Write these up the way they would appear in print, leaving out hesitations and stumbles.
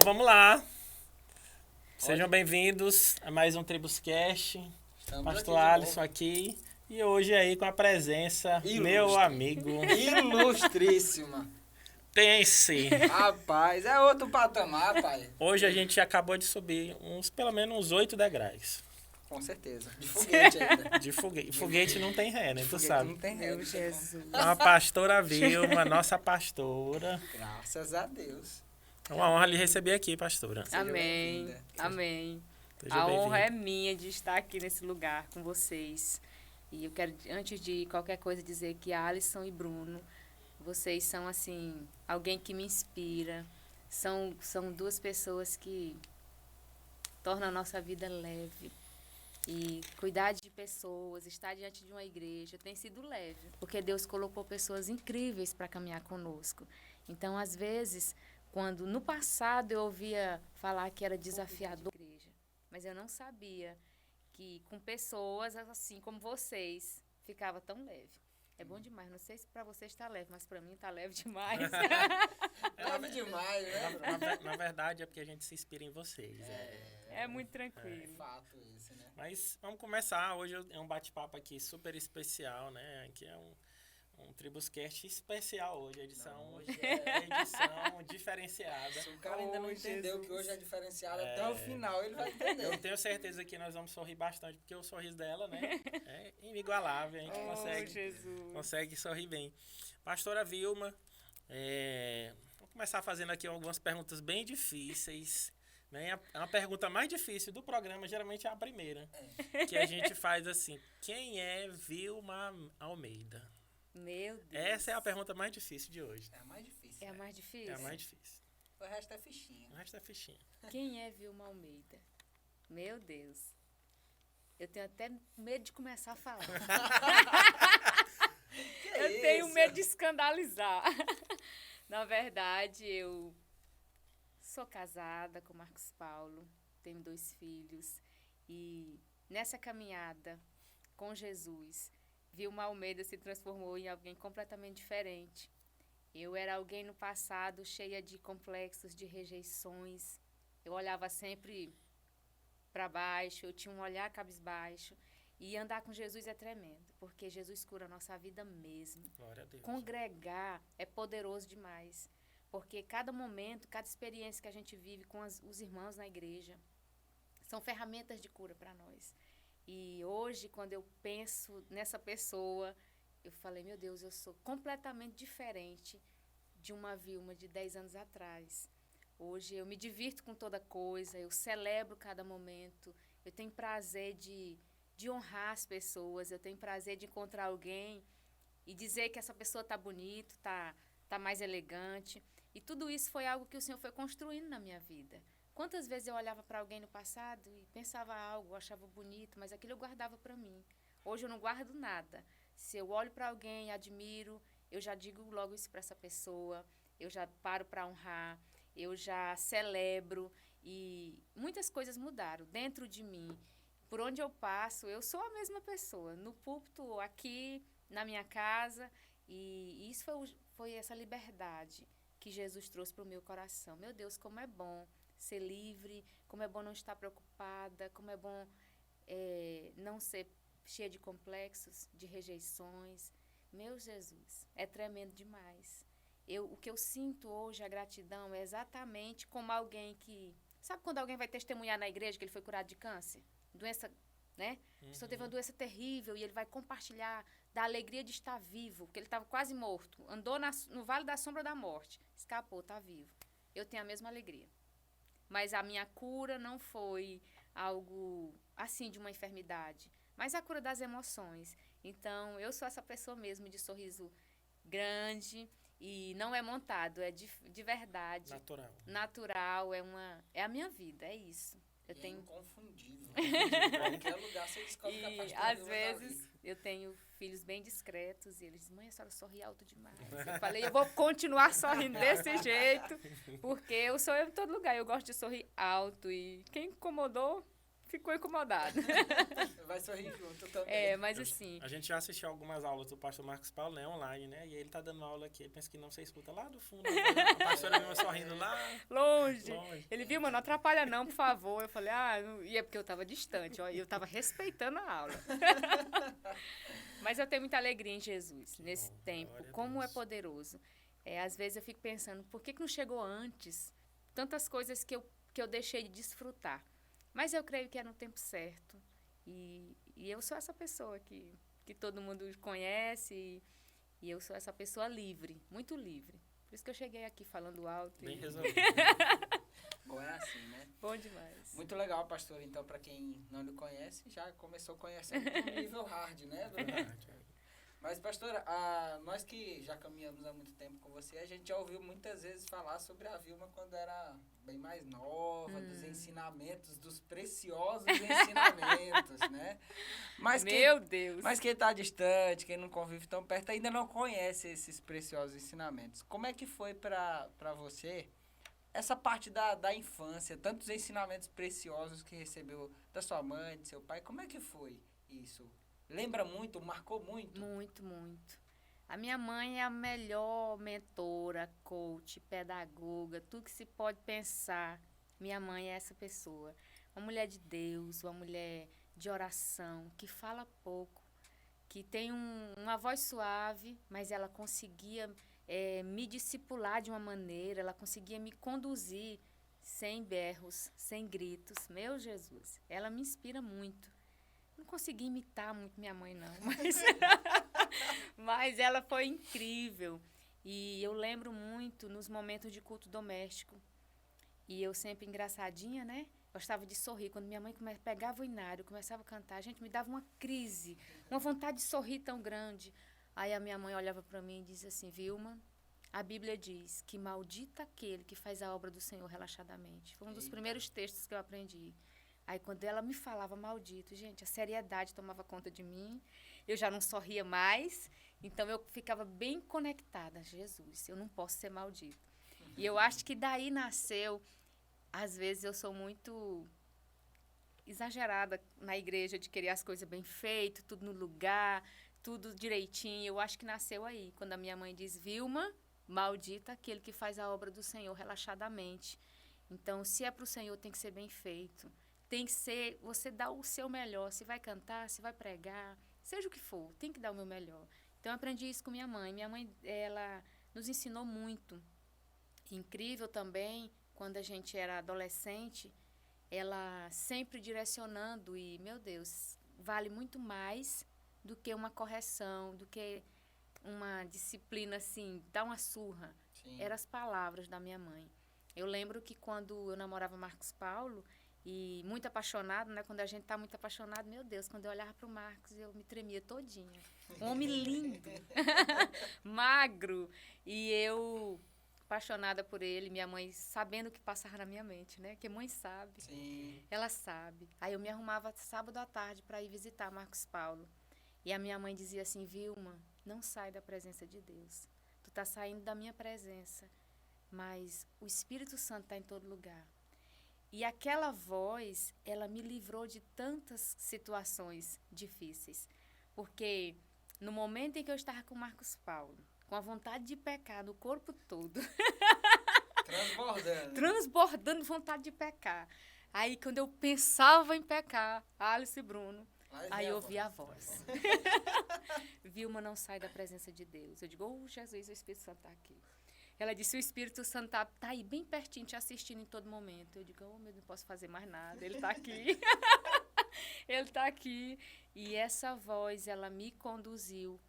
vamos lá. Sejam bem-vindos a mais um Tribuscast. Pastor Alisson aqui. E hoje aí com a presença, meu amigo. Ilustríssima. Pense. Rapaz, é outro patamar, pai. Hoje a gente acabou de subir pelo menos uns 8 degraus. Com certeza. De foguete ainda. De foguete. Foguete não tem ré, né? Tu sabe. Não tem ré. Meu Jesus. A pastora Vilma, nossa pastora. Graças a Deus. É uma honra lhe receber aqui, pastora. Amém. bem-vinda. Amém. Seja A bem-vinda. honra é minha de estar aqui nesse lugar com vocês. E eu quero, antes de qualquer coisa, dizer que Alisson e Bruno, vocês são, assim, alguém que me inspira. São duas pessoas que tornam a nossa vida leve. E cuidar de pessoas, estar diante de uma igreja tem sido leve, porque Deus colocou pessoas incríveis para caminhar conosco. Então, às vezes, quando no passado eu ouvia falar que era desafiador a igreja, mas eu não sabia que com pessoas assim como vocês ficava tão leve. É bom demais, não sei se para vocês está leve, mas para mim está leve demais. Leve demais, né? Na verdade é porque a gente se inspira em vocês. É muito É tranquilo. fato esse, né? Mas vamos começar. Hoje é um bate-papo aqui super especial, né? Aqui é um Tribuscast especial hoje. A edição hoje é edição diferenciada. Se o cara ainda não Oh, entendeu Jesus. que hoje é diferenciado até o final, ele vai entender. Eu tenho certeza que nós vamos sorrir bastante, porque o sorriso dela, né? É inigualável. A gente Jesus. consegue sorrir bem. Pastora Vilma, vou começar fazendo aqui algumas perguntas bem difíceis. Né? A pergunta mais difícil do programa geralmente é a primeira. Que a gente faz assim: quem é Vilma Almeida? Meu Deus. Essa é a pergunta mais difícil de hoje. É a mais difícil. É a né? mais difícil? É a mais difícil. O resto é fichinha. O resto é fichinha. Quem é Vilma Almeida? Meu Deus. Eu tenho até medo de começar a falar. Eu tenho medo de escandalizar. Na verdade, eu sou casada com Marcos Paulo, tenho 2 filhos. E nessa caminhada com Jesus, Vilma Almeida se transformou em alguém completamente diferente. Eu era alguém no passado cheia de complexos, de rejeições. Eu olhava sempre para baixo, eu tinha um olhar cabisbaixo. E andar com Jesus é tremendo, porque Jesus cura a nossa vida mesmo. Glória a Deus. Congregar é poderoso demais, porque cada momento, cada experiência que a gente vive com os irmãos na igreja são ferramentas de cura para nós. E hoje, quando eu penso nessa pessoa, eu falei, meu Deus, eu sou completamente diferente de uma Vilma de 10 anos atrás. Hoje eu me divirto com toda coisa, eu celebro cada momento, eu tenho prazer de honrar as pessoas, eu tenho prazer de encontrar alguém e dizer que essa pessoa está bonita, tá mais elegante. E tudo isso foi algo que o Senhor foi construindo na minha vida. Quantas vezes eu olhava para alguém no passado e pensava algo, achava bonito, mas aquilo eu guardava para mim. Hoje eu não guardo nada. Se eu olho para alguém, admiro, eu já digo logo isso para essa pessoa, eu já paro para honrar, eu já celebro. E muitas coisas mudaram dentro de mim. Por onde eu passo, eu sou a mesma pessoa. No púlpito, aqui, na minha casa. E isso foi essa liberdade que Jesus trouxe para o meu coração. Meu Deus, como é bom ser livre, como é bom não estar preocupada, como é bom não ser cheia de complexos, de rejeições. Meu Jesus, é tremendo demais. O que eu sinto hoje, a gratidão, é exatamente como alguém que... Sabe quando alguém vai testemunhar na igreja que ele foi curado de câncer? Doença, né? A pessoa teve uma doença terrível e ele vai compartilhar da alegria de estar vivo, porque ele estava quase morto. Andou no vale da sombra da morte. Escapou, está vivo. Eu tenho a mesma alegria. Mas a minha cura não foi algo assim de uma enfermidade, mas a cura das emoções. Então, eu sou essa pessoa mesmo de sorriso grande e não é montado, é de verdade. Natural. Natural, é a minha vida, é isso. Eu E tenho... inconfundível. Em qualquer lugar você descobre que a E pastora às Vilma tá vezes ali. eu tenho filhos bem discretos e eles dizem, mãe, a senhora sorri alto demais. Eu falei, eu vou continuar sorrindo desse jeito, porque eu sou eu em todo lugar. Eu gosto de sorrir alto e quem incomodou, ficou incomodado. Vai sorrir junto também. Mas assim, A gente já assistiu algumas aulas do pastor Marcos Paulo, né, online, né? E ele tá dando aula aqui, ele pensa que não, você escuta lá do fundo, a pastora Vilma sorrindo lá longe. longe. Ele viu, mano, não atrapalha não, por favor. Eu falei, e é porque eu tava distante, ó, e eu tava respeitando a aula. Mas eu tenho muita alegria em Jesus, nesse bom, tempo, glória a como é Deus. poderoso. Às vezes eu fico pensando, por que não chegou antes? Tantas coisas que eu deixei de desfrutar. Mas eu creio que é no tempo certo. E eu sou essa pessoa que todo mundo conhece. E eu sou essa pessoa livre, muito livre. Por isso que eu cheguei aqui falando alto. Bem resolvido. Bom, é assim, né? Bom demais. Muito legal, pastor. Então, para quem não lhe conhece, já começou conhecendo no nível hard, né? Verdade. Mas, pastora, nós que já caminhamos há muito tempo com você, a gente já ouviu muitas vezes falar sobre a Vilma quando era bem mais nova, dos ensinamentos, dos preciosos ensinamentos, né? Mas Meu Deus. Mas quem está distante, quem não convive tão perto, ainda não conhece esses preciosos ensinamentos. Como é que foi para você essa parte da infância, tantos ensinamentos preciosos que recebeu da sua mãe, de seu pai? Como é que foi isso? Lembra muito? Marcou muito? Muito, muito. A minha mãe é a melhor mentora, coach, pedagoga, tudo que se pode pensar. Minha mãe é essa pessoa. Uma mulher de Deus, uma mulher de oração, que fala pouco, que tem uma voz suave, mas ela conseguia me discipular de uma maneira, ela conseguia me conduzir sem berros, sem gritos. Meu Jesus, ela me inspira muito. Não consegui imitar muito minha mãe, não, mas ela foi incrível. E eu lembro muito nos momentos de culto doméstico. E eu sempre engraçadinha, né? Gostava de sorrir. Quando minha mãe pegava o inário, começava a cantar, gente, me dava uma crise, uma vontade de sorrir tão grande. Aí a minha mãe olhava para mim e dizia assim, Vilma, a Bíblia diz que maldita aquele que faz a obra do Senhor relaxadamente. Foi um dos primeiros textos que eu aprendi. Aí, quando ela me falava maldito, gente, a seriedade tomava conta de mim. Eu já não sorria mais. Então, eu ficava bem conectada. Jesus, eu não posso ser maldito. E eu acho que daí nasceu... Às vezes, eu sou muito exagerada na igreja de querer as coisas bem feitas, tudo no lugar, tudo direitinho. Eu acho que nasceu aí, quando a minha mãe diz, Vilma, maldita aquele que faz a obra do Senhor relaxadamente. Então, se é para o Senhor, tem que ser bem feito. Tem que ser, você dá o seu melhor. Se vai cantar, se vai pregar, seja o que for, tem que dar o meu melhor. Então, eu aprendi isso com minha mãe. Minha mãe, ela nos ensinou muito. Incrível também, quando a gente era adolescente, ela sempre direcionando e, meu Deus, vale muito mais do que uma correção, do que uma disciplina, assim, dar uma surra. Sim. Eram as palavras da minha mãe. Eu lembro que quando eu namorava Marcos Paulo, e muito apaixonado, né? Quando a gente tá muito apaixonado, meu Deus, quando eu olhava pro Marcos, eu me tremia todinha. Um homem lindo, magro. E eu, apaixonada por ele, minha mãe sabendo o que passava na minha mente, né? Que mãe sabe. Sim. Ela sabe. Aí eu me arrumava sábado à tarde para ir visitar Marcos Paulo. E a minha mãe dizia assim, Vilma, não sai da presença de Deus. Tu tá saindo da minha presença, mas o Espírito Santo está em todo lugar. E aquela voz, ela me livrou de tantas situações difíceis. Porque no momento em que eu estava com Marcos Paulo, com a vontade de pecar no corpo todo, transbordando vontade de pecar. Aí, quando eu pensava em pecar, Alice e Bruno, aí eu ouvi a voz. Vilma, não sai da presença de Deus. Eu digo, oh, Jesus, o Espírito Santo está aqui. Ela disse, o Espírito Santo está aí bem pertinho, te assistindo em todo momento. Eu digo, oh, meu Deus, não posso fazer mais nada. Ele está aqui. Ele está aqui. E essa voz, ela me conduziu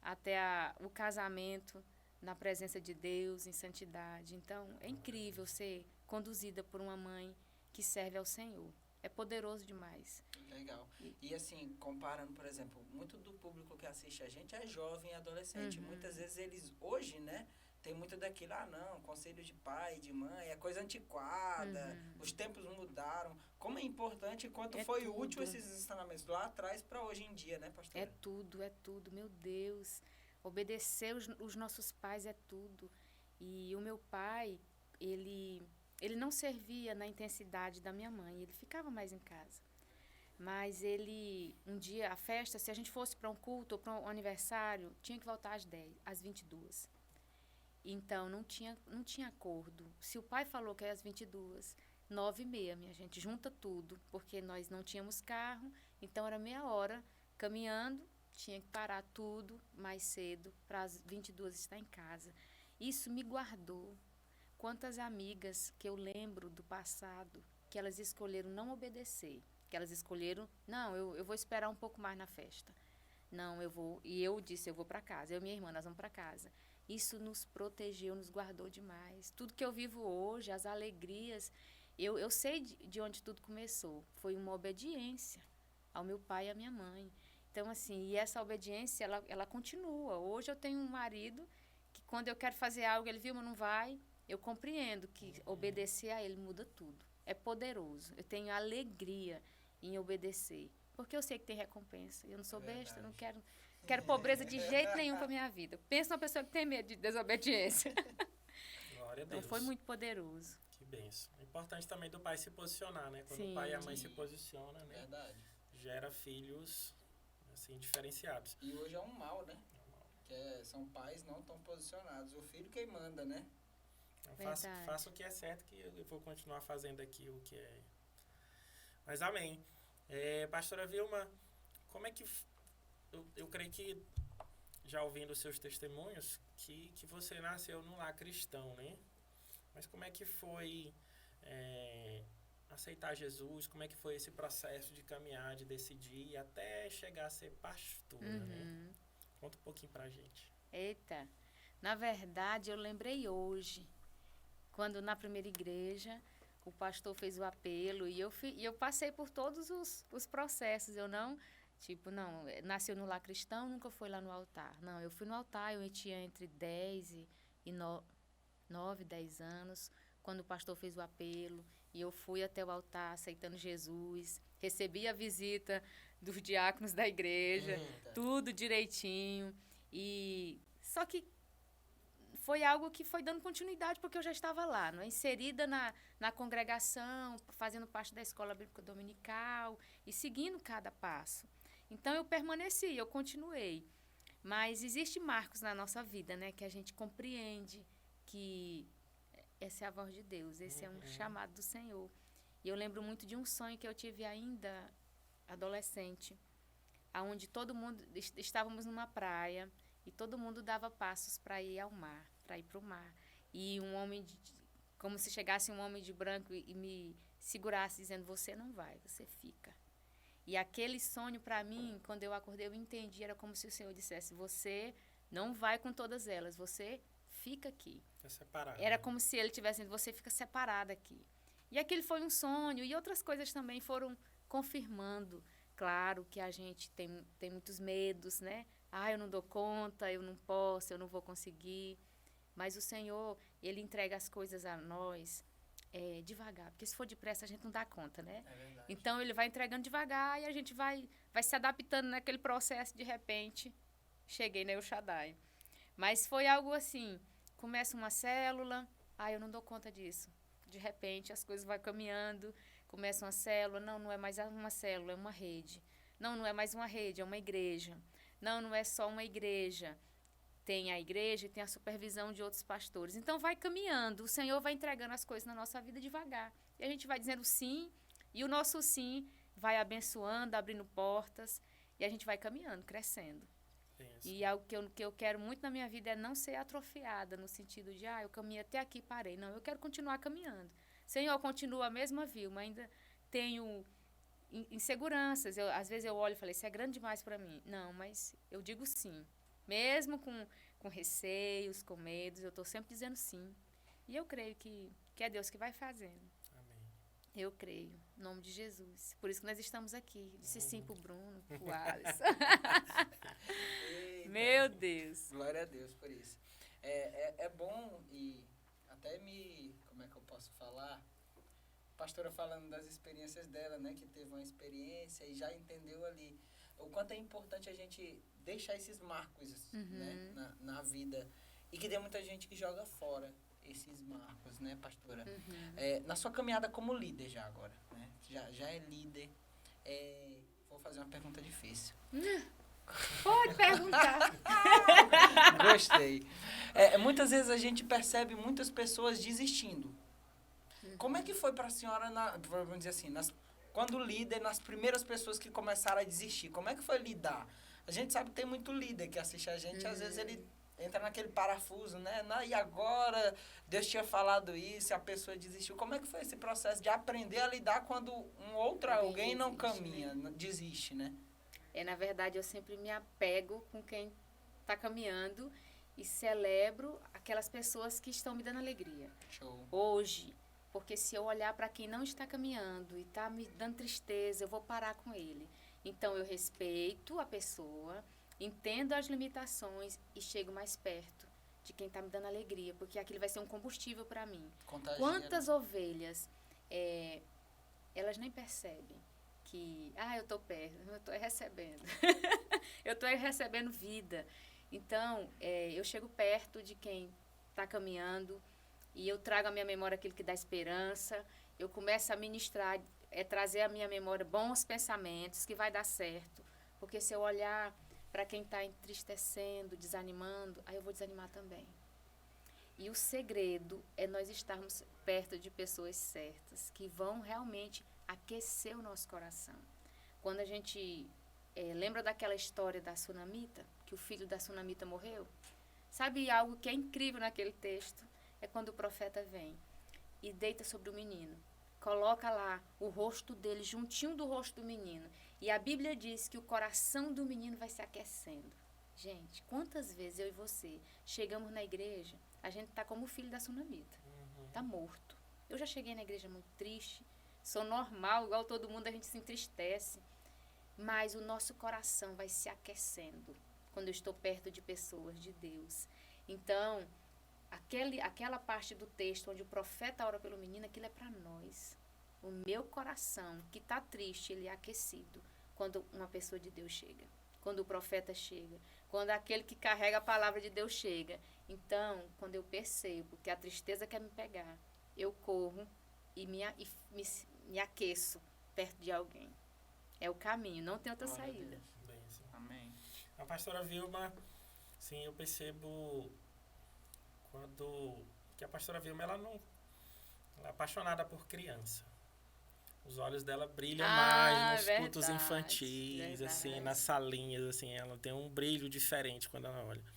até o casamento, na presença de Deus, em santidade. Então, é incrível ser conduzida por uma mãe que serve ao Senhor. É poderoso demais. Legal. E assim, comparando, por exemplo, muito do público que assiste a gente é jovem e adolescente. Muitas vezes eles, hoje, né, tem muito daquilo, não, conselho de pai, de mãe, é coisa antiquada, os tempos mudaram. Como é importante e quanto foi tudo. útil esses ensinamentos lá atrás para hoje em dia, né, pastora? É tudo, meu Deus. Obedecer os nossos pais é tudo. E o meu pai, ele não servia na intensidade da minha mãe, ele ficava mais em casa. Mas ele, um dia, a festa, se a gente fosse para um culto ou para um aniversário, tinha que voltar às 10, às 22. Então, não tinha acordo. Se o pai falou que é às 22, 9h30, minha gente, junta tudo, porque nós não tínhamos carro, então era meia hora caminhando, tinha que parar tudo mais cedo para as 22 estar em casa. Isso me guardou. Quantas amigas que eu lembro do passado, que elas escolheram não obedecer, que elas escolheram, não, eu vou esperar um pouco mais na festa. Não, eu vou, e eu disse, eu vou para casa, eu e minha irmã, nós vamos para casa. Isso nos protegeu, nos guardou demais. Tudo que eu vivo hoje, as alegrias, eu sei de onde tudo começou. Foi uma obediência ao meu pai e à minha mãe. Então, assim, e essa obediência, ela continua. Hoje eu tenho um marido que quando eu quero fazer algo, ele viu, mas não vai. Eu compreendo que obedecer a ele muda tudo. É poderoso. Eu tenho alegria em obedecer. Porque eu sei que tem recompensa. Eu não sou besta, eu não quero pobreza de jeito nenhum para minha vida. Pensa numa pessoa que tem medo de desobediência. Glória a Deus. Então, foi muito poderoso. Que bênção. É importante também do pai se posicionar, né? Quando Sim. o pai e a mãe se posicionam, né? Verdade. Gera filhos, assim, diferenciados. E hoje é um mal, né? São pais não tão posicionados. O filho quem manda, né? Então, Verdade. faça o que é certo, que eu vou continuar fazendo aqui o que é. Mas amém. Pastora Vilma, como é que... Eu creio que, já ouvindo os seus testemunhos, que você nasceu num lar cristão, né? Mas como é que foi aceitar Jesus? Como é que foi esse processo de caminhar, de decidir, até chegar a ser pastora, né? Conta um pouquinho pra gente. Eita, na verdade, eu lembrei hoje, quando na primeira igreja o pastor fez o apelo e eu passei por todos os processos. Eu não, nasceu no lar cristão, nunca foi lá no altar. Não, eu fui no altar, eu tinha entre 10 e 9, 10 anos, quando o pastor fez o apelo, e eu fui até o altar aceitando Jesus, recebi a visita dos diáconos da igreja, tudo direitinho, e só que foi algo que foi dando continuidade, porque eu já estava lá, não é? Inserida na congregação, fazendo parte da escola bíblica dominical e seguindo cada passo. Então, eu permaneci, eu continuei. Mas existem marcos na nossa vida, né? Que a gente compreende que essa é a voz de Deus, esse é um chamado do Senhor. E eu lembro muito de um sonho que eu tive ainda adolescente, onde todo mundo, estávamos numa praia, e todo mundo dava passos para ir ao mar, para ir para o mar. E um homem, como se chegasse um homem de branco e me segurasse, dizendo, você não vai, você fica. E aquele sonho, para mim, quando eu acordei, eu entendi, era como se o Senhor dissesse, você não vai com todas elas, você fica aqui. É separado. Era como se ele tivesse dizendo, você fica separada aqui. E aquele foi um sonho, e outras coisas também foram confirmando. Claro que a gente tem muitos medos, né? Eu não dou conta, eu não posso, eu não vou conseguir. Mas o Senhor, Ele entrega as coisas a nós devagar. Porque se for depressa, a gente não dá conta, né? É verdade. Então, Ele vai entregando devagar e a gente vai se adaptando naquele processo. De repente, cheguei na El Shaddai. Mas foi algo assim, começa uma célula, eu não dou conta disso. De repente, as coisas vão caminhando, começa uma célula, não é mais uma célula, é uma rede. Não é mais uma rede, é uma igreja. Não é só uma igreja. Tem a igreja e tem a supervisão de outros pastores. Então, vai caminhando. O Senhor vai entregando as coisas na nossa vida devagar. E a gente vai dizendo sim, e o nosso sim vai abençoando, abrindo portas, e a gente vai caminhando, crescendo. E algo que eu quero muito na minha vida é não ser atrofiada, no sentido de, eu caminhei até aqui e parei. Não, eu quero continuar caminhando. Senhor, continua a mesma Vilma, ainda tenho inseguranças. Às vezes eu olho e falo, isso é grande demais para mim. Não, mas eu digo sim. Mesmo com receios, com medos, eu estou sempre dizendo sim. E eu creio que é Deus que vai fazendo. Amém. Eu creio, em nome de Jesus. Por isso que nós estamos aqui. Disse sim pro Bruno, pro Alisson. Meu Deus. Glória a Deus por isso. É bom e até como é que eu posso falar? A pastora falando das experiências dela, né? Que teve uma experiência e já entendeu ali o quanto é importante a gente deixar esses marcos, né, na vida. E que tem muita gente que joga fora esses marcos, né, pastora? Na sua caminhada como líder já agora, né? Já é líder. Vou fazer uma pergunta difícil. Pode perguntar. Gostei. Muitas vezes a gente percebe muitas pessoas desistindo. Como é que foi para a senhora, vamos dizer assim, quando líder, nas primeiras pessoas que começaram a desistir? Como é que foi lidar? A gente sabe que tem muito líder que assiste a gente, às vezes ele entra naquele parafuso, né? E agora, Deus tinha falado isso, e a pessoa desistiu. Como é que foi esse processo de aprender a lidar quando alguém não caminha, desiste, né? Na verdade, eu sempre me apego com quem está caminhando e celebro aquelas pessoas que estão me dando alegria. Show. Hoje, porque se eu olhar para quem não está caminhando e está me dando tristeza, eu vou parar com ele. Então, eu respeito a pessoa, entendo as limitações e chego mais perto de quem está me dando alegria, porque aquilo vai ser um combustível para mim. Contagia, Quantas né? ovelhas, elas nem percebem que, eu estou perto, eu estou recebendo. Eu estou recebendo vida. Então, eu chego perto de quem está caminhando e eu trago à minha memória aquilo que dá esperança. Eu começo a ministrar, trazer à minha memória bons pensamentos, que vai dar certo. Porque se eu olhar para quem está entristecendo, desanimando, aí eu vou desanimar também. E o segredo é nós estarmos perto de pessoas certas, que vão realmente aquecer o nosso coração. Quando a gente lembra daquela história da sunamita, que o filho da sunamita morreu, sabe algo que é incrível naquele texto? É quando o profeta vem e deita sobre o menino, coloca lá o rosto dele juntinho do rosto do menino, e a Bíblia diz que o coração do menino vai se aquecendo. Gente, quantas vezes eu e você chegamos na igreja, a gente está como o filho da sunamita, está morto. Eu já cheguei na igreja muito triste, sou normal, igual todo mundo, a gente se entristece, mas o nosso coração vai se aquecendo quando eu estou perto de pessoas de Deus. Então, aquela parte do texto onde o profeta ora pelo menino, aquilo é para nós. O meu coração, que está triste, ele é aquecido quando uma pessoa de Deus chega, quando o profeta chega, quando aquele que carrega a palavra de Deus chega. Então, quando eu percebo que a tristeza quer me pegar, eu corro e me aqueço perto de alguém. É o caminho, não tem outra saída. Amém. A pastora Vilma, sim, eu percebo que a pastora Vilma, ela é apaixonada por criança. Os olhos dela brilham mais nos cultos infantis, assim, nas salinhas, assim, ela tem um brilho diferente quando ela olha.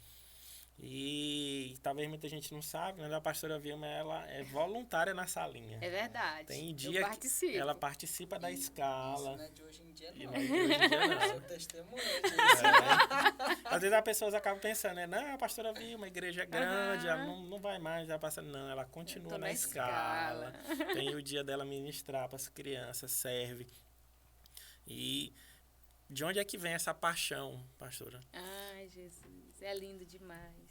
E talvez muita gente não sabe, mas a pastora Vilma, ela é voluntária na salinha. É verdade. Tem dia eu participo. que ela participa da escala. Isso não é de hoje em dia, não. Não é de hoje em dia, não. Sou testemunha disso. Às vezes as pessoas acabam pensando, não, a pastora Vilma, a igreja é grande, ela não vai mais, ela passa. Não, ela continua na escala. Tem o dia dela ministrar para as crianças, serve. E de onde é que vem essa paixão, pastora? Ai, Jesus, é lindo demais.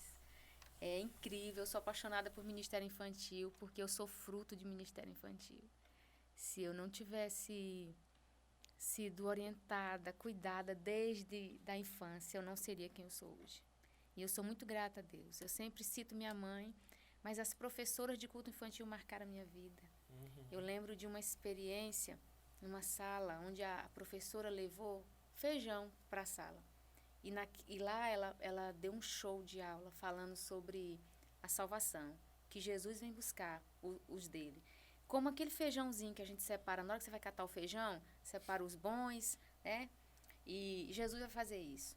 É incrível, eu sou apaixonada por ministério infantil, porque eu sou fruto de ministério infantil. Se eu não tivesse sido orientada, cuidada desde a infância, eu não seria quem eu sou hoje. E eu sou muito grata a Deus. Eu sempre cito minha mãe, mas as professoras de culto infantil marcaram a minha vida. Eu lembro de uma experiência numa sala onde a professora levou feijão para a sala. E lá ela deu um show de aula falando sobre a salvação, que Jesus vem buscar os dele. Como aquele feijãozinho que a gente separa, na hora que você vai catar o feijão, separa os bons, né? E Jesus vai fazer isso.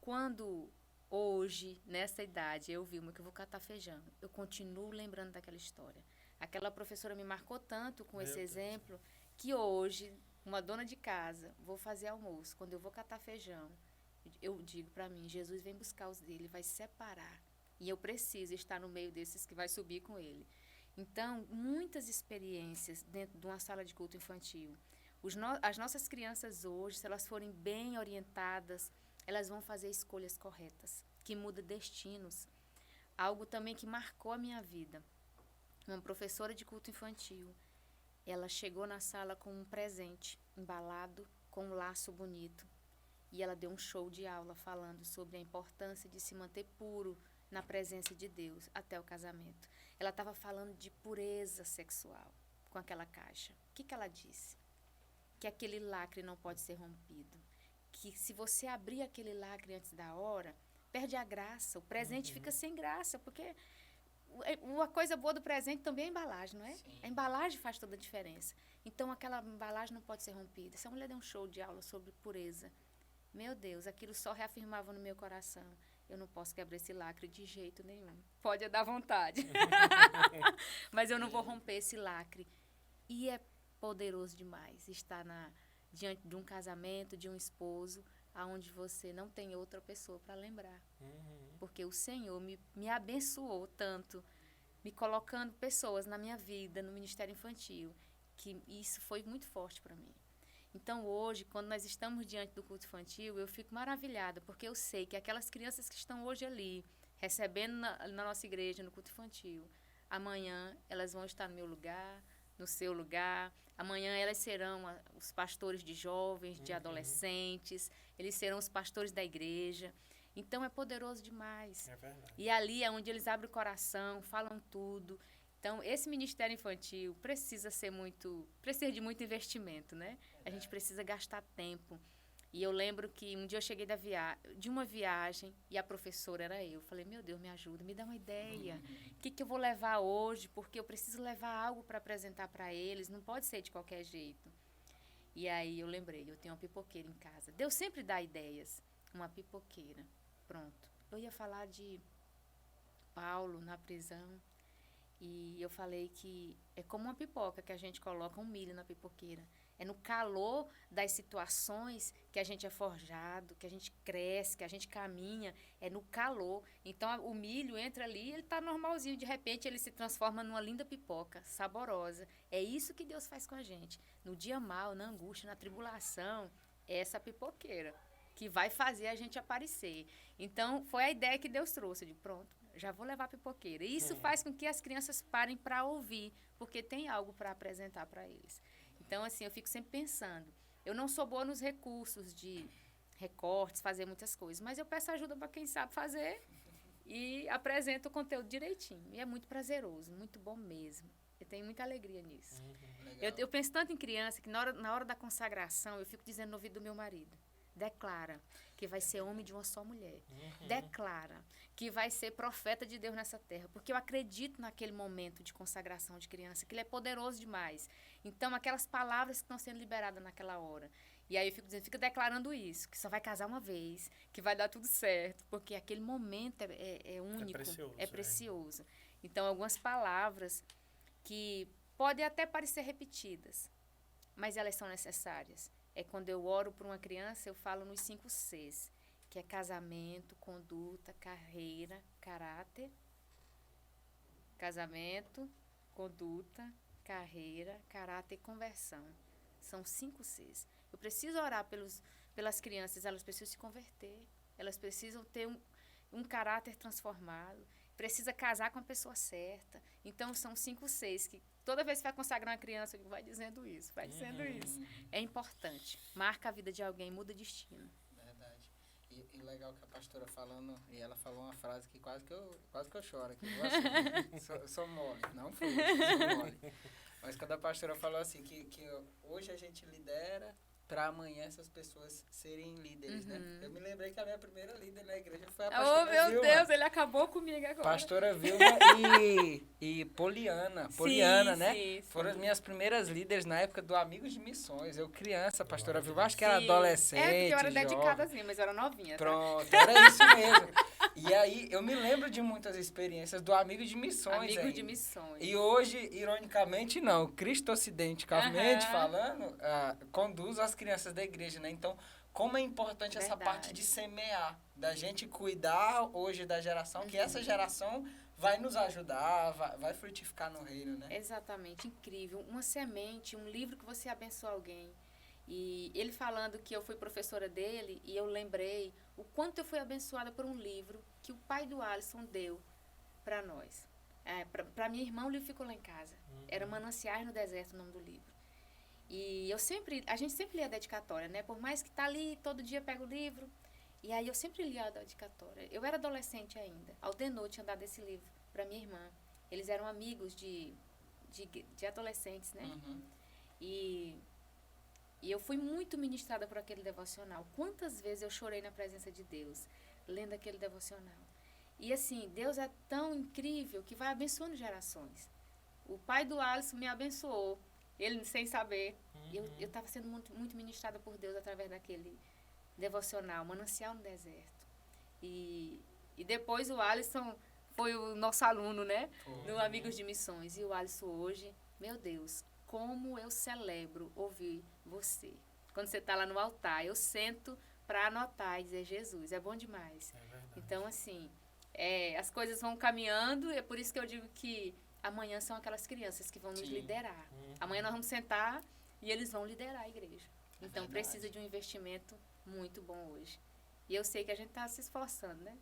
Quando hoje, nessa idade, eu vi que eu vou catar feijão, eu continuo lembrando daquela história. Aquela professora me marcou tanto com esse exemplo, que hoje, uma dona de casa, vou fazer almoço, quando eu vou catar feijão, eu digo para mim, Jesus vem buscar os dele, vai separar. E eu preciso estar no meio desses que vai subir com ele. Então, muitas experiências dentro de uma sala de culto infantil. As nossas crianças hoje, se elas forem bem orientadas, elas vão fazer escolhas corretas, que mudam destinos. Algo também que marcou a minha vida. Uma professora de culto infantil, ela chegou na sala com um presente embalado com um laço bonito. E ela deu um show de aula falando sobre a importância de se manter puro na presença de Deus até o casamento. Ela estava falando de pureza sexual com aquela caixa. O que ela disse? que aquele lacre não pode ser rompido. Que se você abrir aquele lacre antes da hora, perde a graça. O presente fica sem graça, porque uma coisa boa do presente também é a embalagem, não é? Sim. A embalagem faz toda a diferença. Então, aquela embalagem não pode ser rompida. Essa mulher deu um show de aula sobre pureza. Meu Deus, aquilo só reafirmava no meu coração. Eu não posso quebrar esse lacre de jeito nenhum. Pode dar vontade. Mas eu não vou romper esse lacre. E é poderoso demais estar diante de um casamento, de um esposo, onde você não tem outra pessoa para lembrar. Porque o Senhor me abençoou tanto, me colocando pessoas na minha vida, no Ministério Infantil, que isso foi muito forte para mim. Então, hoje, quando nós estamos diante do culto infantil, eu fico maravilhada, porque eu sei que aquelas crianças que estão hoje ali, recebendo na nossa igreja, no culto infantil, amanhã elas vão estar no meu lugar, no seu lugar. Amanhã elas serão os pastores de jovens, de adolescentes, eles serão os pastores da igreja. Então, é poderoso demais. É verdade. E ali é onde eles abrem o coração, falam tudo. Então, esse ministério infantil precisa de muito investimento, né? A gente precisa gastar tempo. E eu lembro que um dia eu cheguei de uma viagem e a professora era eu. Falei, meu Deus, me ajuda, me dá uma ideia. O que eu vou levar hoje? Porque eu preciso levar algo para apresentar para eles. Não pode ser de qualquer jeito. E aí eu lembrei, eu tenho uma pipoqueira em casa. Deus sempre dá ideias. Uma pipoqueira. Pronto. Eu ia falar de Paulo na prisão. E eu falei que é como uma pipoca que a gente coloca um milho na pipoqueira. É no calor das situações que a gente é forjado, que a gente cresce, que a gente caminha. É no calor. Então, o milho entra ali, ele está normalzinho. De repente, ele se transforma numa linda pipoca, saborosa. É isso que Deus faz com a gente. No dia mau, na angústia, na tribulação, é essa pipoqueira que vai fazer a gente aparecer. Então, foi a ideia que Deus trouxe. De pronto, já vou levar a pipoqueira. E isso faz com que as crianças parem para ouvir, porque tem algo para apresentar para eles. Então, assim, eu fico sempre pensando. Eu não sou boa nos recursos de recortes, fazer muitas coisas, mas eu peço ajuda para quem sabe fazer e apresento o conteúdo direitinho. E é muito prazeroso, muito bom mesmo. Eu tenho muita alegria nisso. Eu penso tanto em criança que na hora da consagração eu fico dizendo no ouvido do meu marido. Declara que vai ser homem de uma só mulher. Declara que vai ser profeta de Deus nessa terra. Porque eu acredito naquele momento de consagração de criança, que ele é poderoso demais. Então, aquelas palavras que estão sendo liberadas naquela hora. E aí eu fico dizendo, fica declarando isso, que só vai casar uma vez, que vai dar tudo certo. Porque aquele momento é único, é precioso. Então, algumas palavras que podem até parecer repetidas, mas elas são necessárias. É quando eu oro por uma criança, eu falo nos 5 Cs, que é casamento, conduta, carreira, caráter. Casamento, conduta, carreira, caráter e conversão. São 5 Cs. Eu preciso orar pelas crianças, elas precisam se converter, elas precisam ter um caráter transformado, precisa casar com a pessoa certa. Então, são 5 Cs que toda vez que vai consagrar uma criança, vai dizendo isso, vai dizendo isso. É importante. Marca a vida de alguém, muda destino. Verdade. E legal que a pastora falando, e ela falou uma frase que quase que eu choro aqui. Sou mole. Não fui, sou mole. Mas quando a pastora falou assim, que hoje a gente lidera para amanhã essas pessoas serem líderes, né? Eu me lembrei que a minha primeira líder na igreja foi a pastora Vilma. Oh, meu Deus, ele acabou comigo agora. Pastora Vilma e Poliana, né? Sim. Foram as minhas primeiras líderes na época do Amigos de Missões. Eu criança, pastora Vilma, acho que era adolescente, porque eu era jovem. dedicada assim, mas eu era novinha. Pronto, era isso mesmo. E aí, eu me lembro de muitas experiências do Amigo de Missões. Amigo de Missões. E hoje, ironicamente, não. Cristo Ocidentalmente falando, conduz as crianças da igreja, né? Então, como é importante essa parte de semear, da gente cuidar hoje da geração, que essa geração vai nos ajudar, vai frutificar no reino, né? Exatamente, incrível. Uma semente, um livro que você abençoa alguém. E ele falando que eu fui professora dele, e eu lembrei o quanto eu fui abençoada por um livro que o pai do Alisson deu para nós. Para minha irmã, o livro ficou lá em casa. Era Mananciais no Deserto, o nome do livro. E a gente sempre lia a dedicatória, né? Por mais que tá ali, todo dia pega o livro. E aí eu sempre lia a dedicatória. Eu era adolescente ainda. Aldenor tinha dado esse livro para minha irmã. Eles eram amigos de adolescentes, né? E E eu fui muito ministrada por aquele devocional. Quantas vezes eu chorei na presença de Deus, lendo aquele devocional. E assim, Deus é tão incrível que vai abençoando gerações. O pai do Alisson me abençoou, ele sem saber. Eu estava sendo muito ministrada por Deus através daquele devocional, Manancial no Deserto. E depois o Alisson foi o nosso aluno, né? No Amigos de Missões. E o Alisson hoje, meu Deus, como eu celebro ouvir você. Quando você está lá no altar, eu sento para anotar e dizer, Jesus, é bom demais. Então, assim, as coisas vão caminhando, e é por isso que eu digo que amanhã são aquelas crianças que vão nos liderar. Amanhã nós vamos sentar e eles vão liderar a igreja. Então, precisa de um investimento muito bom hoje. E eu sei que a gente está se esforçando, né?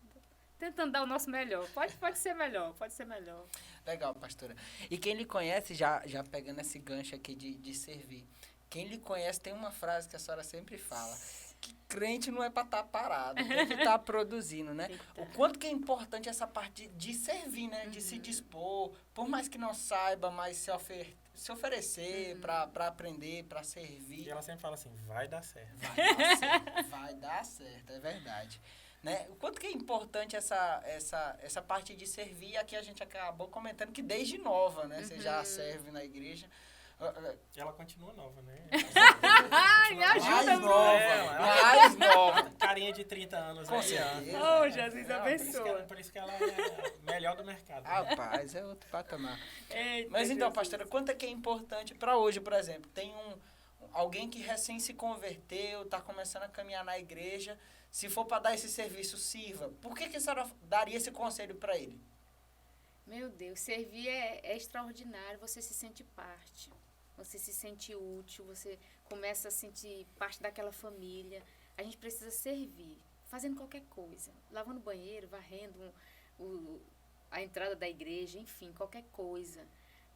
Tentando dar o nosso melhor. Pode ser melhor, pode ser melhor. Legal, pastora. E quem lhe conhece, já pegando esse gancho aqui de servir, quem lhe conhece tem uma frase que a senhora sempre fala, que crente não é para estar parado, tem que estar produzindo, né? O quanto que é importante essa parte de servir, né? De se dispor, por mais que não saiba, mas se oferecer para aprender, para servir. E ela sempre fala assim, vai dar certo. Vai dar certo, é verdade. Né? O quanto que é importante essa parte de servir, aqui a gente acabou comentando que desde nova, né? Você já serve na igreja. Ela continua nova, né? Me ajuda, mais nova. Carinha de 30 anos. Com certeza. Oh, Jesus abençoa. Por isso que ela é melhor do mercado. Rapaz, é outro patamar. Eita, Mas então, Jesus. pastora, quanto é que é importante para hoje, por exemplo? Tem alguém que recém se converteu, está começando a caminhar na igreja. Se for para dar esse serviço, sirva. Por que a senhora daria esse conselho para ele? Meu Deus, servir é extraordinário. Você se sente parte. Você se sente útil. Você começa a sentir parte daquela família. A gente precisa servir, fazendo qualquer coisa. Lavando o banheiro, varrendo a entrada da igreja, enfim, qualquer coisa.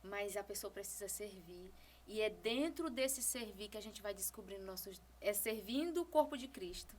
Mas a pessoa precisa servir. E é dentro desse servir que a gente vai descobrindo é servindo o corpo de Cristo.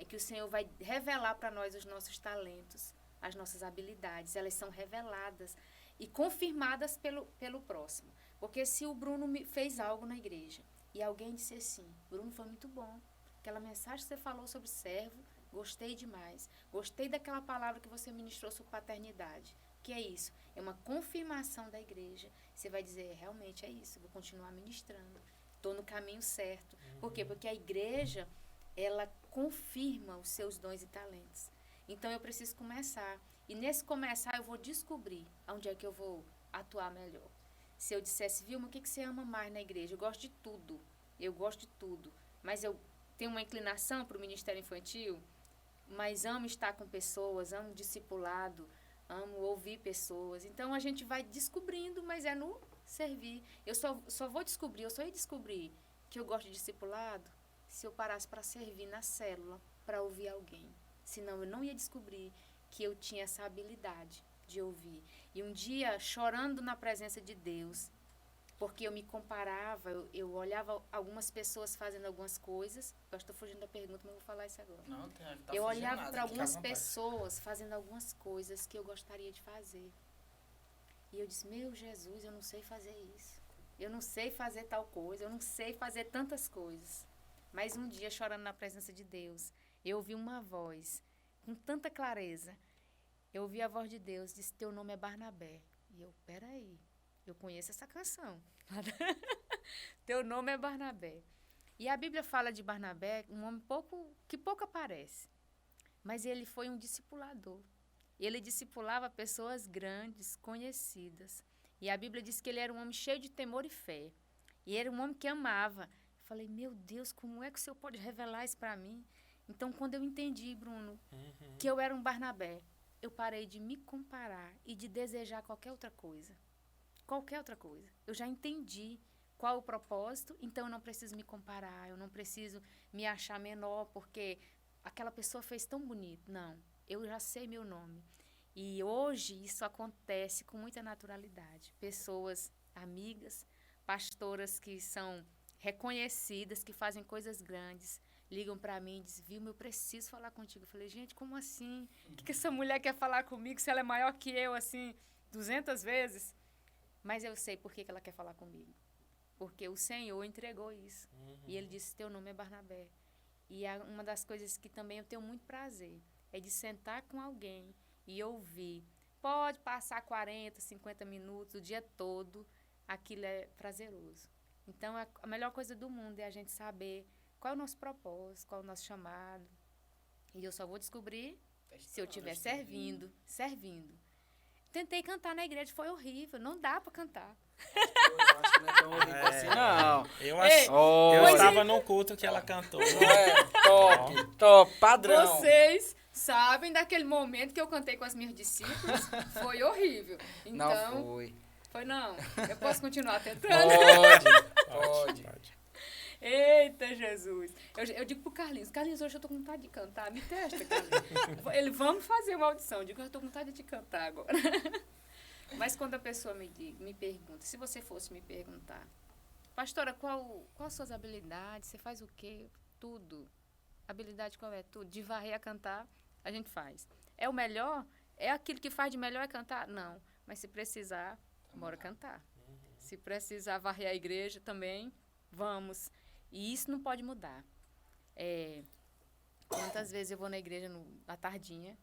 É que o Senhor vai revelar para nós os nossos talentos, as nossas habilidades. Elas são reveladas e confirmadas pelo próximo. Porque se o Bruno fez algo na igreja e alguém disse assim, Bruno, foi muito bom. Aquela mensagem que você falou sobre servo, gostei demais. Gostei daquela palavra que você ministrou sobre paternidade. Que é isso? É uma confirmação da igreja. Você vai dizer, realmente é isso, vou continuar ministrando. Estou no caminho certo. Por quê? Porque a igreja, ela confirma os seus dons e talentos. Então, eu preciso começar. E nesse começar, eu vou descobrir onde é que eu vou atuar melhor. Se eu dissesse, Vilma, o que você ama mais na igreja? Eu gosto de tudo. Eu gosto de tudo. Mas eu tenho uma inclinação para o ministério infantil, mas amo estar com pessoas, amo discipulado, amo ouvir pessoas. Então, a gente vai descobrindo, mas é no servir. Eu só vou descobrir, eu só ia descobrir que eu gosto de discipulado se eu parasse para servir na célula, para ouvir alguém. Senão, eu não ia descobrir que eu tinha essa habilidade de ouvir. E um dia, chorando na presença de Deus, porque eu me comparava, eu olhava algumas pessoas fazendo algumas coisas. Eu estou fugindo da pergunta, mas vou falar isso agora. Não, tá eu olhava para algumas pessoas fazendo algumas coisas que eu gostaria de fazer. E eu disse, meu Jesus, eu não sei fazer isso. Eu não sei fazer tal coisa, eu não sei fazer tantas coisas. Mas um dia, chorando na presença de Deus, eu ouvi uma voz com tanta clareza. Eu ouvi a voz de Deus, disse, teu nome é Barnabé. E eu, peraí, eu conheço essa canção. Teu nome é Barnabé. E a Bíblia fala de Barnabé, um homem que pouco aparece. Mas ele foi um discipulador. Ele discipulava pessoas grandes, conhecidas. E a Bíblia diz que ele era um homem cheio de temor e fé. E era um homem que amava. Eu falei, meu Deus, como é que o Senhor pode revelar isso para mim? Então, quando eu entendi, Bruno, que eu era um Barnabé, eu parei de me comparar e de desejar qualquer outra coisa. Qualquer outra coisa. Eu já entendi qual o propósito, então eu não preciso me comparar, eu não preciso me achar menor porque aquela pessoa fez tão bonito. Não, eu já sei meu nome. E hoje isso acontece com muita naturalidade. Pessoas amigas, pastoras que são reconhecidas, que fazem coisas grandes, ligam para mim e dizem, Vilma, eu preciso falar contigo. Eu falei, gente, como assim? O que essa mulher quer falar comigo se ela é maior que eu, assim, 200 vezes? Mas eu sei por que ela quer falar comigo. porque o Senhor entregou isso. E ele disse, teu nome é Barnabé. E uma das coisas que também eu tenho muito prazer é de sentar com alguém e ouvir. Pode passar 40, 50 minutos, o dia todo, aquilo é prazeroso. Então, a melhor coisa do mundo é a gente saber qual é o nosso propósito, qual é o nosso chamado. E eu só vou descobrir se eu estiver servindo. Tentei cantar na igreja, foi horrível, não dá para cantar. Eu acho que não é tão horrível assim, não. Eu estava no culto que ela cantou. Top, padrão. Vocês sabem daquele momento que eu cantei com as minhas discípulas? Foi horrível. Então, Não foi. Foi não. Eu posso continuar tentando? Pode. Eita, Jesus. Eu digo pro Carlinhos, hoje eu tô com vontade de cantar, me testa, Carlinhos. Ele, vamos fazer uma audição. Eu digo, eu tô com vontade de cantar agora. Mas quando a pessoa me pergunta, se você fosse me perguntar, pastora, qual as suas habilidades? Você faz o quê? Tudo. Habilidade qual é? Tudo. De varrer a cantar, a gente faz. É o melhor? É aquilo que faz de melhor é cantar? Não. Mas se precisar, bora cantar. Se precisar varrer a igreja também, vamos. E isso não pode mudar. Quantas vezes eu vou na igreja à tardinha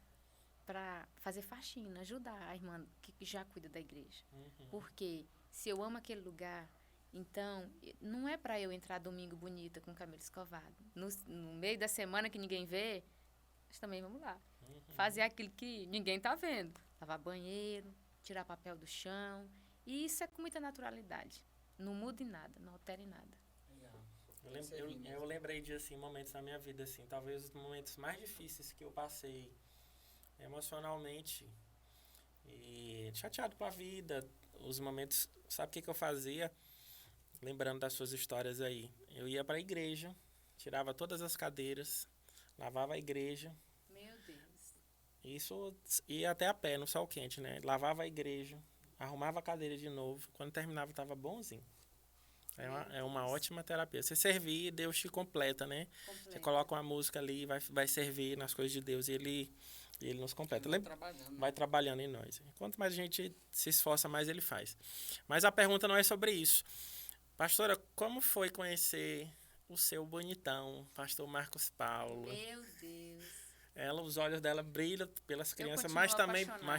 para fazer faxina, ajudar a irmã que já cuida da igreja. Porque se eu amo aquele lugar, então não é para eu entrar domingo bonita com o cabelo escovado. No meio da semana que ninguém vê, nós também vamos lá. Fazer aquilo que ninguém está vendo. Lavar banheiro, tirar papel do chão. E isso é com muita naturalidade. Não muda em nada, não altera em nada. Eu lembrei de assim, momentos na minha vida, assim, talvez os momentos mais difíceis que eu passei emocionalmente e chateado com a vida, os momentos, sabe o que eu fazia? Lembrando das suas histórias aí, eu ia para a igreja, tirava todas as cadeiras, lavava a igreja. Meu Deus. Isso ia até a pé, no sol quente, né? Lavava a igreja, arrumava a cadeira de novo, quando terminava estava bonzinho. É uma ótima terapia. Você servir, Deus te completa, né? Você coloca uma música ali, vai servir nas coisas de Deus e ele nos completa. Vai trabalhando em nós. Quanto mais a gente se esforça, mais ele faz. Mas a pergunta não é sobre isso. Pastora, como foi conhecer o seu bonitão, pastor Marcos Paulo? Meu Deus. Os olhos dela brilham pelas crianças, mas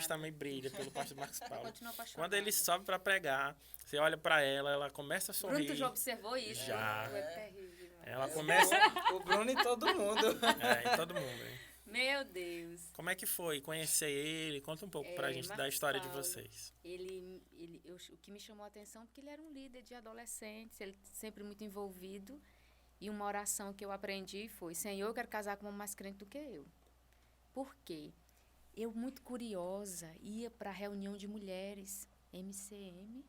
também brilha pelo pastor Marcos Paulo. Quando ele sobe para pregar, você olha para ela começa a sorrir. Bruno, tu já observou isso? Já. É terrível. Ela começa... O Bruno e todo mundo. E todo mundo. Hein? Meu Deus. Como é que foi conhecer ele? Conta um pouco pra gente da história de vocês. O que me chamou a atenção, porque ele era um líder de adolescentes, ele sempre muito envolvido. E uma oração que eu aprendi foi, Senhor, eu quero casar com uma mais crente do que eu. Por quê? Eu, muito curiosa, ia para a reunião de mulheres, MCA,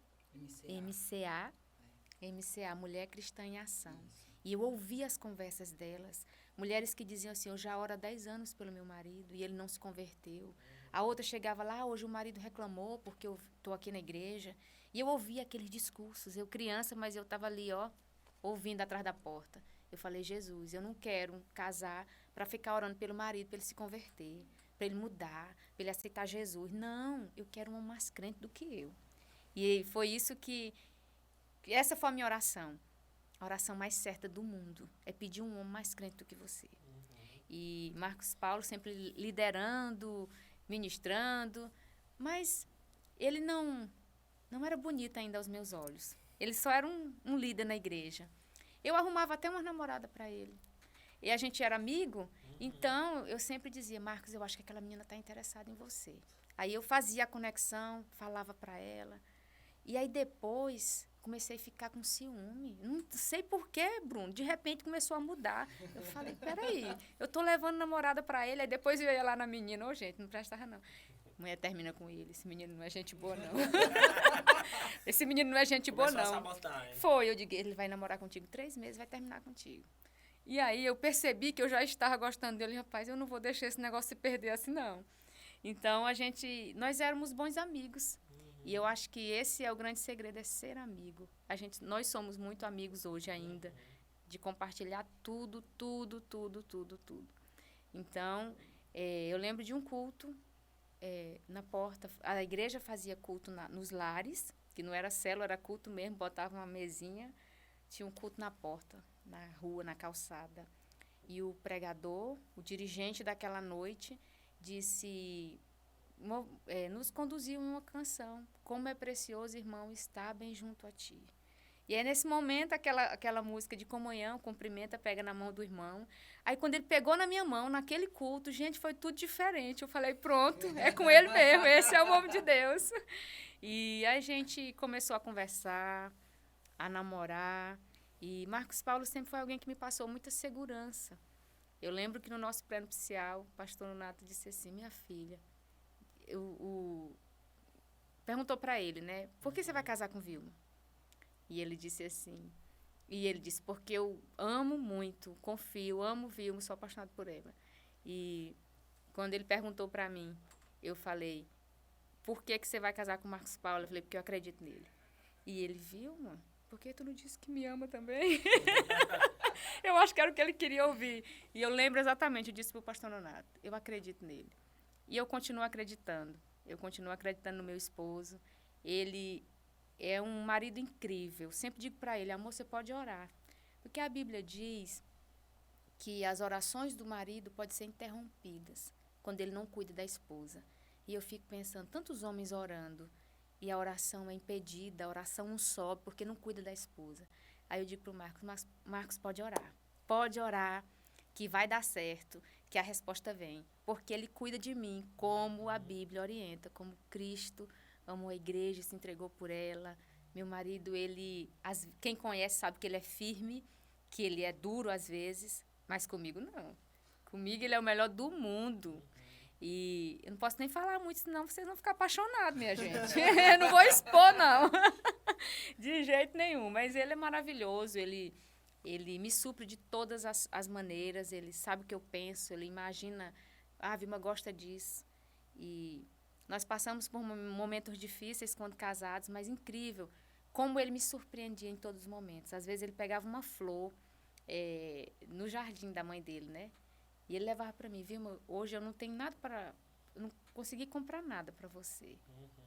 Mulher Cristã em Ação. E eu ouvia as conversas delas. Mulheres que diziam assim, eu já oro há 10 anos pelo meu marido e ele não se converteu. A outra chegava lá, hoje o marido reclamou porque eu estou aqui na igreja. E eu ouvia aqueles discursos. Eu criança, mas eu estava ali, ouvindo atrás da porta. Eu falei, Jesus, eu não quero casar para ficar orando pelo marido, para ele se converter, para ele mudar, para ele aceitar Jesus. Não, eu quero uma mais crente do que eu. E foi isso essa foi a minha oração. A oração mais certa do mundo é pedir um homem mais crente do que você. E Marcos Paulo sempre liderando, ministrando, mas ele não era bonito ainda aos meus olhos. Ele só era um líder na igreja. Eu arrumava até uma namorada para ele. E a gente era amigo, então eu sempre dizia, Marcos, eu acho que aquela menina está interessada em você. Aí eu fazia a conexão, falava para ela. E aí depois comecei a ficar com ciúme. Não sei por quê, Bruno. De repente começou a mudar. Eu falei, peraí, eu tô levando namorada para ele. Aí depois eu ia lá na menina, gente, não prestava não. Mulher termina com ele, esse menino não é gente boa não. Esse menino não é gente boa não. Sabotar, foi, eu digo, ele vai namorar contigo 3 meses, vai terminar contigo. E aí eu percebi que eu já estava gostando dele, rapaz, eu não vou deixar esse negócio se perder assim não. Então nós éramos bons amigos. E eu acho que esse é o grande segredo, é ser amigo. Nós somos muito amigos hoje ainda, de compartilhar tudo. Então, eu lembro de um culto na porta. A igreja fazia culto nos lares, que não era célula, era culto mesmo, botava uma mesinha, tinha um culto na porta, na rua, na calçada. E o pregador, o dirigente daquela noite, disse, nos conduziu uma canção, como é precioso, irmão, estar bem junto a ti. E aí, nesse momento, aquela música de comunhão, cumprimenta, pega na mão do irmão. Aí, quando ele pegou na minha mão, naquele culto, gente, foi tudo diferente. Eu falei, pronto, é com ele mesmo, esse é o homem de Deus. E a gente começou a conversar, a namorar. E Marcos Paulo sempre foi alguém que me passou muita segurança. Eu lembro que no nosso pré-nupcial, o pastor Nonato disse assim, minha filha, perguntou para ele, né, por que você vai casar com Vilma? E ele disse assim, porque eu amo muito, confio, amo Vilma, sou apaixonado por ela. E quando ele perguntou para mim, eu falei, por que você vai casar com Marcos Paulo? Eu falei, porque eu acredito nele. E ele, Vilma, por que tu não disse que me ama também? Eu acho que era o que ele queria ouvir. E eu lembro exatamente, eu disse para o pastor Nonato, eu acredito nele. E eu continuo acreditando no meu esposo. Ele é um marido incrível. Sempre digo para ele, amor, você pode orar. Porque a Bíblia diz que as orações do marido podem ser interrompidas quando ele não cuida da esposa. E eu fico pensando, tantos homens orando, e a oração é impedida, a oração não sobe porque não cuida da esposa. Aí eu digo para o Marcos, pode orar, que vai dar certo, que a resposta vem. Porque ele cuida de mim, como a Bíblia orienta, como Cristo amou a igreja, se entregou por ela. Meu marido, quem conhece sabe que ele é firme, que ele é duro às vezes, mas comigo não. Comigo ele é o melhor do mundo. E eu não posso nem falar muito, senão vocês vão ficar apaixonados, minha gente. Eu não vou expor, não. De jeito nenhum. Mas ele é maravilhoso, ele me supre de todas as maneiras, ele sabe o que eu penso, ele imagina, a Vilma gosta disso. E nós passamos por momentos difíceis quando casados, mas incrível como ele me surpreendia em todos os momentos. Às vezes ele pegava uma flor no jardim da mãe dele, né? E ele levava para mim, Vilma, hoje eu não tenho nada eu não consegui comprar nada para você,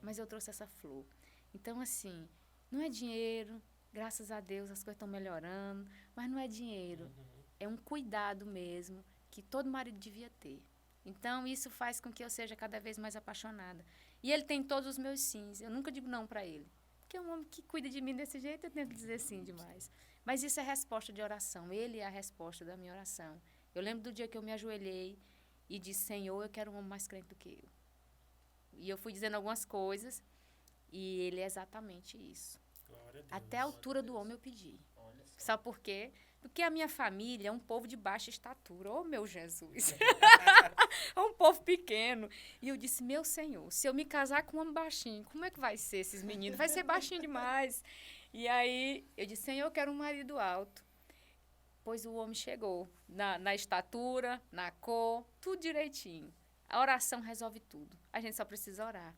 mas eu trouxe essa flor. Então, assim, não é dinheiro, graças a Deus as coisas estão melhorando, mas não é dinheiro, é um cuidado mesmo que todo marido devia ter. Então, isso faz com que eu seja cada vez mais apaixonada. E ele tem todos os meus sims, eu nunca digo não para ele, porque é um homem que cuida de mim desse jeito, eu tento dizer sim demais. Mas isso é resposta de oração, ele é a resposta da minha oração. Eu lembro do dia que eu me ajoelhei e disse, Senhor, eu quero um homem mais crente do que eu. E eu fui dizendo algumas coisas e ele é exatamente isso. Glória a Deus. Até a altura do homem eu pedi. Sabe por quê? Porque a minha família é um povo de baixa estatura. Oh, meu Jesus! É um povo pequeno. E eu disse, meu Senhor, se eu me casar com um homem baixinho, como é que vai ser esses meninos? Vai ser baixinho demais. E aí eu disse, Senhor, eu quero um marido alto. Pois o homem chegou na estatura, na cor, tudo direitinho. A oração resolve tudo. A gente só precisa orar.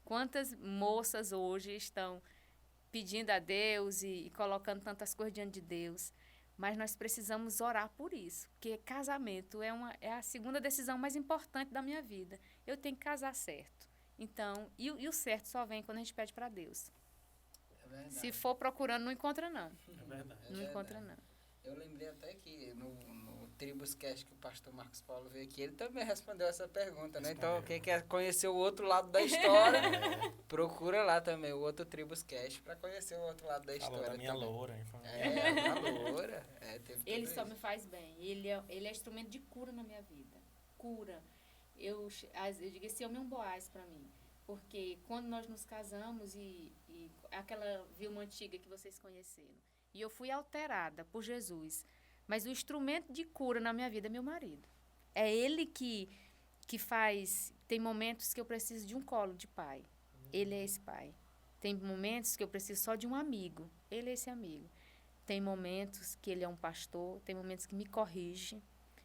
Quantas moças hoje estão pedindo a Deus e colocando tantas coisas diante de Deus, mas nós precisamos orar por isso, porque casamento é a segunda decisão mais importante da minha vida. Eu tenho que casar certo. Então, e o certo só vem quando a gente pede para Deus. É verdade. Se for procurando, não encontra não. É verdade. Não encontra não. Eu lembrei até que no Tribuscast que o pastor Marcos Paulo veio aqui, ele também respondeu essa pergunta, né? Então, quem quer conhecer o outro lado da história, procura lá também o outro Tribuscast para conhecer o outro lado da história. Da minha também. loura. A loura. Ele só me faz bem. Ele é instrumento de cura na minha vida. Cura. Eu digo, esse homem é um Boaz para mim. Porque quando nós nos casamos e aquela Vilma antiga que vocês conheceram, e eu fui alterada por Jesus. Mas o instrumento de cura na minha vida é meu marido. É ele que faz... Tem momentos que eu preciso de um colo de pai. Ele é esse pai. Tem momentos que eu preciso só de um amigo. Ele é esse amigo. Tem momentos que ele é um pastor. Tem momentos que me corrige,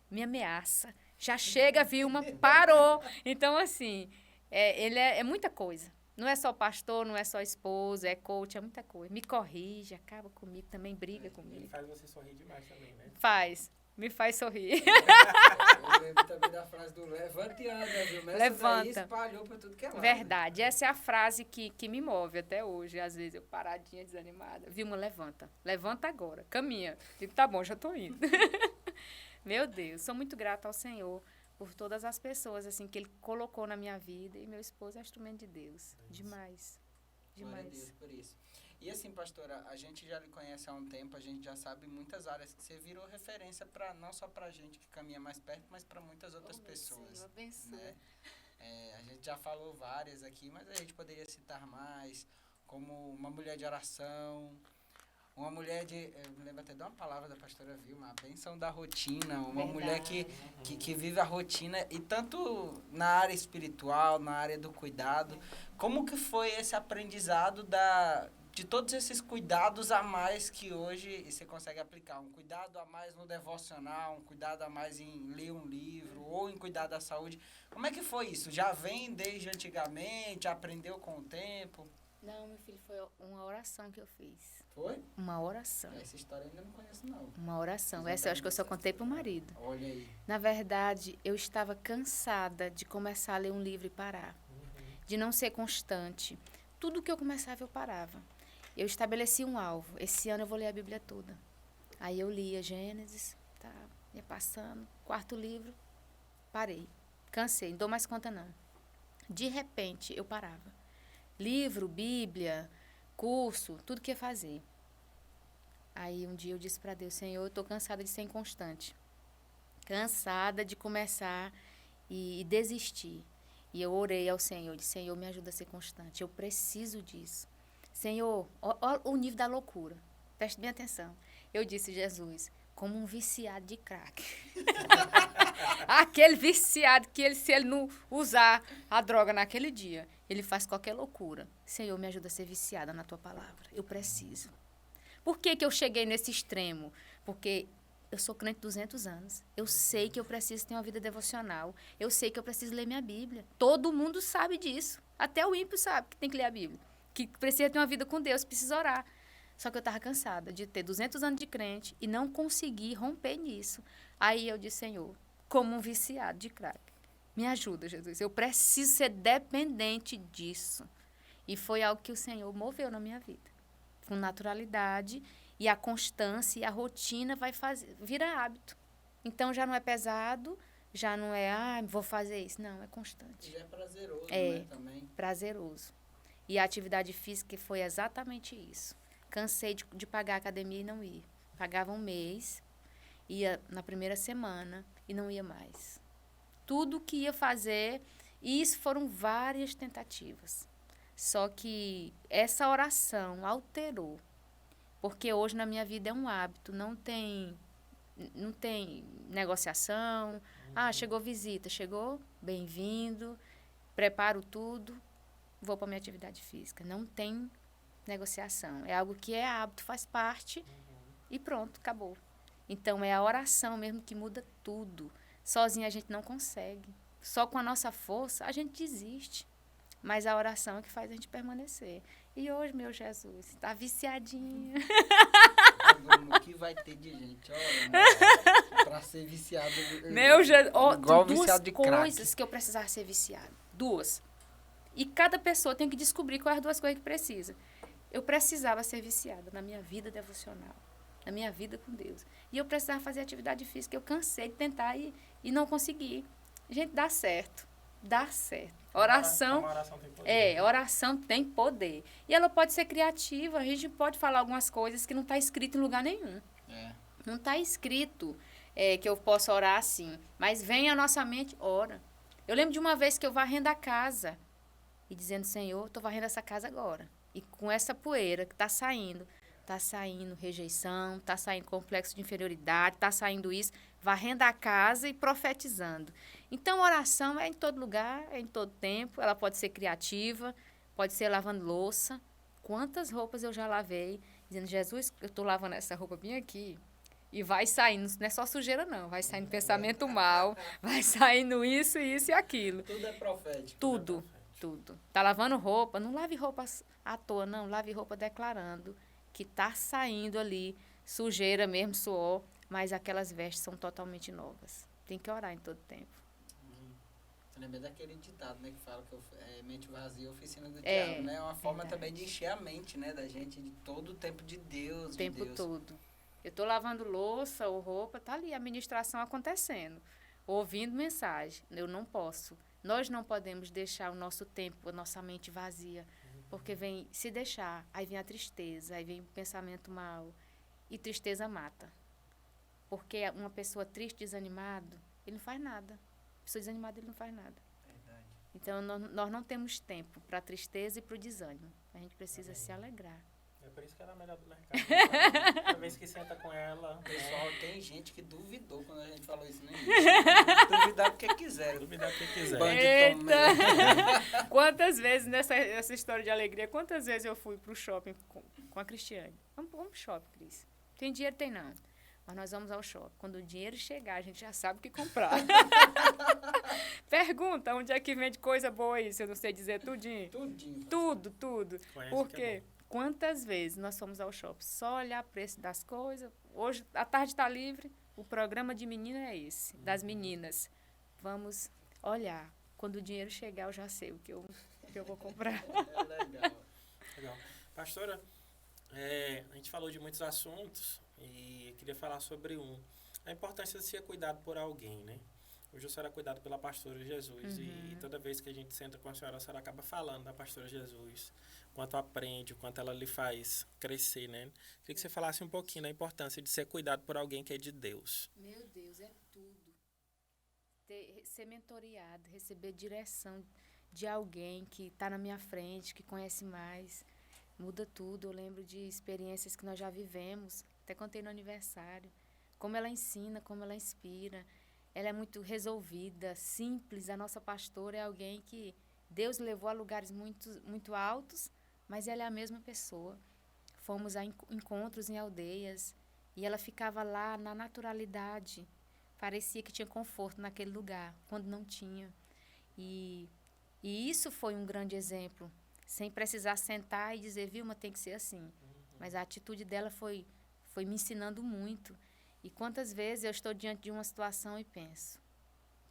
me ameaça. Já chega, Vilma, parou. Então, assim, ele é muita coisa. Não é só pastor, não é só esposo, é coach, é muita coisa. Me corrige, acaba comigo, também briga comigo. Ele faz você sorrir demais também, né? Faz. me faz sorrir. Eu lembro também da frase do levanta e anda, viu? Mas Levanta. essa daí espalhou pra tudo que é lado. Verdade. Essa é a frase que me move até hoje. Às vezes eu paradinha, desanimada. Vilma, levanta. Levanta agora. Caminha. Digo, tá bom, já tô indo. Meu Deus, sou muito grata ao Senhor por todas as pessoas assim que Ele colocou na minha vida. E meu esposo é instrumento de Deus. Demais. Glória a Demais. Deus por isso. E assim, pastora, a gente já lhe conhece há um tempo, a gente já sabe muitas áreas que você virou referência para não só pra gente que caminha mais perto, mas para muitas outras pessoas. Senhor, abençoe. Né? A gente já falou várias aqui, mas a gente poderia citar mais, como uma mulher de oração, uma mulher de... Eu me lembro até de uma palavra da pastora Vilma, a bênção da rotina, uma Verdade. mulher que vive a rotina, e tanto na área espiritual, na área do cuidado. Como que foi esse aprendizado de todos esses cuidados a mais que hoje você consegue aplicar? Um cuidado a mais no devocional, um cuidado a mais em ler um livro, ou em cuidar da saúde. Como é que foi isso? Já vem desde antigamente? Aprendeu com o tempo? Não, meu filho, foi uma oração que eu fiz. Foi? Uma oração. Essa história eu ainda não conheço, não. Uma oração. Essa eu acho que eu só contei pro marido. Olha aí. Na verdade, eu estava cansada de começar a ler um livro e parar. De não ser constante. Tudo que eu começava, eu parava. Eu estabeleci um alvo. Esse ano eu vou ler a Bíblia toda. Aí eu lia Gênesis, tá, ia passando. 4º livro, parei. Cansei, não dou mais conta não. De repente, eu parava. Livro, Bíblia, curso, tudo que ia fazer. Aí um dia eu disse para Deus, Senhor, eu estou cansada de ser inconstante. Cansada de começar e desistir. E eu orei ao Senhor, disse, Senhor, me ajuda a ser constante. Eu preciso disso. Senhor, olha o nível da loucura. Preste bem atenção. Eu disse, Jesus, como um viciado de crack. Aquele viciado que se ele não usar a droga naquele dia, ele faz qualquer loucura. Senhor, me ajuda a ser viciada na tua palavra. Eu preciso. Por que eu cheguei nesse extremo? Porque eu sou crente 200 anos. Eu sei que eu preciso ter uma vida devocional. Eu sei que eu preciso ler minha Bíblia. Todo mundo sabe disso. Até o ímpio sabe que tem que ler a Bíblia. Que precisa ter uma vida com Deus, precisa orar. Só que eu estava cansada de ter 200 anos de crente e não conseguir romper nisso. Aí eu disse, Senhor, como um viciado de crack, me ajuda, Jesus. Eu preciso ser dependente disso. E foi algo que o Senhor moveu na minha vida. Com naturalidade, e a constância e a rotina vira hábito. Então já não é pesado, já não é, vou fazer isso. Não, é constante. E já é prazeroso, É, né, também. prazeroso. E a atividade física foi exatamente isso. Cansei de pagar a academia e não ir. Pagava um mês, ia na primeira semana e não ia mais. Tudo que ia fazer, e isso foram várias tentativas. Só que essa oração alterou. Porque hoje na minha vida é um hábito, não tem negociação. Chegou visita, chegou, bem-vindo, preparo tudo, vou para minha atividade física. Não tem negociação. É algo que é hábito, faz parte e pronto, acabou. Então, é a oração mesmo que muda tudo. Sozinha a gente não consegue. Só com a nossa força a gente desiste. Mas a oração é que faz a gente permanecer. E hoje, meu Jesus, está viciadinha. O que vai ter de gente, olha, pra ser viciado. Meu Jesus, igual duas viciado de crack. coisas que eu precisava ser viciado. 2. E cada pessoa tem que descobrir quais as 2 coisas que precisa. Eu precisava ser viciada na minha vida devocional, na minha vida com Deus. E eu precisava fazer atividade física. Eu cansei de tentar e não consegui. Gente, dá certo. Dá certo. Oração, Oração tem poder. Oração tem poder. E ela pode ser criativa. A gente pode falar algumas coisas que não está escrito em lugar nenhum. Não está escrito que eu possa orar assim. Mas vem à nossa mente, ora. Eu lembro de uma vez que eu varrendo a casa e dizendo, Senhor, estou varrendo essa casa agora. E com essa poeira que está saindo rejeição, está saindo complexo de inferioridade, está saindo isso, varrendo a casa e profetizando. Então, oração é em todo lugar, é em todo tempo, ela pode ser criativa, pode ser lavando louça. Quantas roupas eu já lavei, dizendo, Jesus, eu estou lavando essa roupa bem aqui, e vai saindo, não é só sujeira não, vai saindo pensamento mal, vai saindo isso, isso e aquilo. Tudo é profético. Tudo. Tá lavando roupa, não lave roupa à toa, não, lave roupa declarando que tá saindo ali sujeira mesmo, suor, mas aquelas vestes são totalmente novas. Tem que orar em todo tempo. Você lembra daquele ditado, né, que fala que mente vazia, oficina do É, diabo, né? É uma forma verdade. também de encher a mente, né, da gente, de todo o tempo de Deus. O tempo todo. Eu estou lavando louça ou roupa, tá ali a ministração acontecendo, ouvindo mensagem. Eu não posso. Nós não podemos deixar o nosso tempo, a nossa mente vazia, porque se deixar, aí vem a tristeza, aí vem o pensamento mal, e tristeza mata. Porque uma pessoa triste, desanimado, ele não faz nada. Pessoa desanimada, ele não faz nada. Verdade. Então, nós não temos tempo para a tristeza e para o desânimo. A gente precisa se alegrar. É por isso que ela é a melhor do mercado. Toda vez que senta com ela. Pessoal, tem gente que duvidou quando a gente falou isso no início. Duvidar porque quiseram. Duvidar quem quiser. Bando Eita! Quantas vezes nessa história de alegria, quantas vezes eu fui pro shopping com a Cristiane? Vamos pro shopping, Cris. Tem dinheiro? Tem não. Mas nós vamos ao shopping. Quando o dinheiro chegar, a gente já sabe o que comprar. Pergunta onde é que vende coisa boa aí, se eu não sei dizer tudinho. Tudinho. Tudo. Conhece Por que é quê? Quantas vezes nós fomos ao shopping? Só olhar o preço das coisas. Hoje, a tarde está livre. O programa de menina é esse, das meninas. Vamos olhar. Quando o dinheiro chegar, eu já sei o que eu vou comprar. É legal. Legal. Pastora, a gente falou de muitos assuntos e eu queria falar sobre a importância de ser cuidado por alguém, né? Hoje a senhora é cuidado pela pastora Jesus e toda vez que a gente senta com a senhora acaba falando da pastora Jesus, quanto aprende, o quanto ela lhe faz crescer, né? Queria que você falasse um pouquinho da importância de ser cuidado por alguém que é de Deus. Meu Deus, é tudo. Ser mentoreado, receber direção de alguém que está na minha frente, que conhece mais, muda tudo. Eu lembro de experiências que nós já vivemos, até contei no aniversário, como ela ensina, como ela inspira. Ela é muito resolvida, simples. A nossa pastora é alguém que Deus levou a lugares muito altos, mas ela é a mesma pessoa. Fomos a encontros em aldeias e ela ficava lá na naturalidade. Parecia que tinha conforto naquele lugar, quando não tinha. E isso foi um grande exemplo, sem precisar sentar e dizer, Vilma, tem que ser assim. Mas a atitude dela foi me ensinando muito. E quantas vezes eu estou diante de uma situação e penso,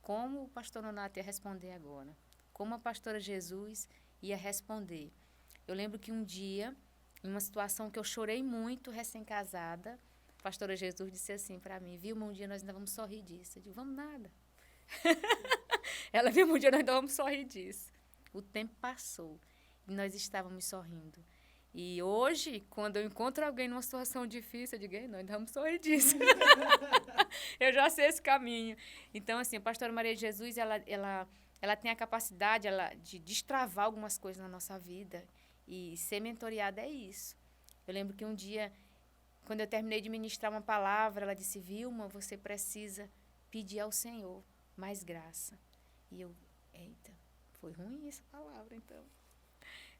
como o pastor Nonato ia responder agora? Como a pastora Jesus ia responder? Eu lembro que um dia, em uma situação que eu chorei muito, recém-casada, a pastora Jesus disse assim para mim, Vilma, um dia nós ainda vamos sorrir disso. Eu digo, vamos nada. Ela, Vilma, um dia nós ainda vamos sorrir disso. O tempo passou e nós estávamos sorrindo. E hoje, quando eu encontro alguém numa situação difícil, eu digo, nós ainda vamos sorrir disso. Eu já sei esse caminho. Então, assim, a pastora Maria de Jesus, ela tem a capacidade de destravar algumas coisas na nossa vida. E ser mentoreada é isso. Eu lembro que um dia, quando eu terminei de ministrar uma palavra, ela disse, Vilma, você precisa pedir ao Senhor mais graça. E eu, eita, foi ruim essa palavra, então.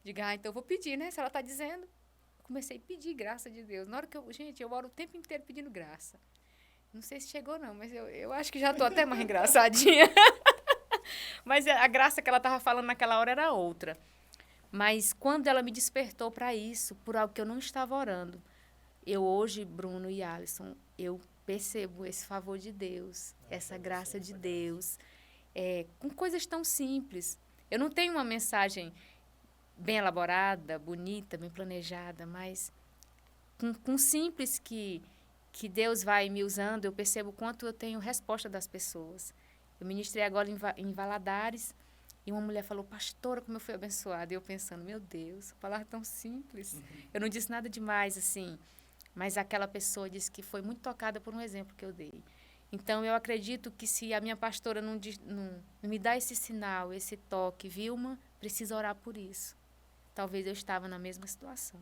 Digo, então eu vou pedir, né? Se ela está dizendo. Eu comecei a pedir graça de Deus. Na hora que eu oro o tempo inteiro pedindo graça. Não sei se chegou não, mas eu acho que já estou até mais engraçadinha. Mas a graça que ela estava falando naquela hora era outra. Mas quando ela me despertou para isso, por algo que eu não estava orando, eu hoje, Bruno e Alisson, eu percebo esse favor de Deus, essa graça de Deus, com coisas tão simples. Eu não tenho uma mensagem bem elaborada, bonita, bem planejada, mas com simples que Deus vai me usando, eu percebo o quanto eu tenho resposta das pessoas. Eu ministrei agora em Valadares e uma mulher falou, pastora, como eu fui abençoada. E eu pensando, meu Deus, palavra tão simples. Eu não disse nada demais, assim, mas aquela pessoa disse que foi muito tocada por um exemplo que eu dei. Então, eu acredito que se a minha pastora não me dá esse sinal, esse toque, Vilma, precisa orar por isso. Talvez eu estava na mesma situação.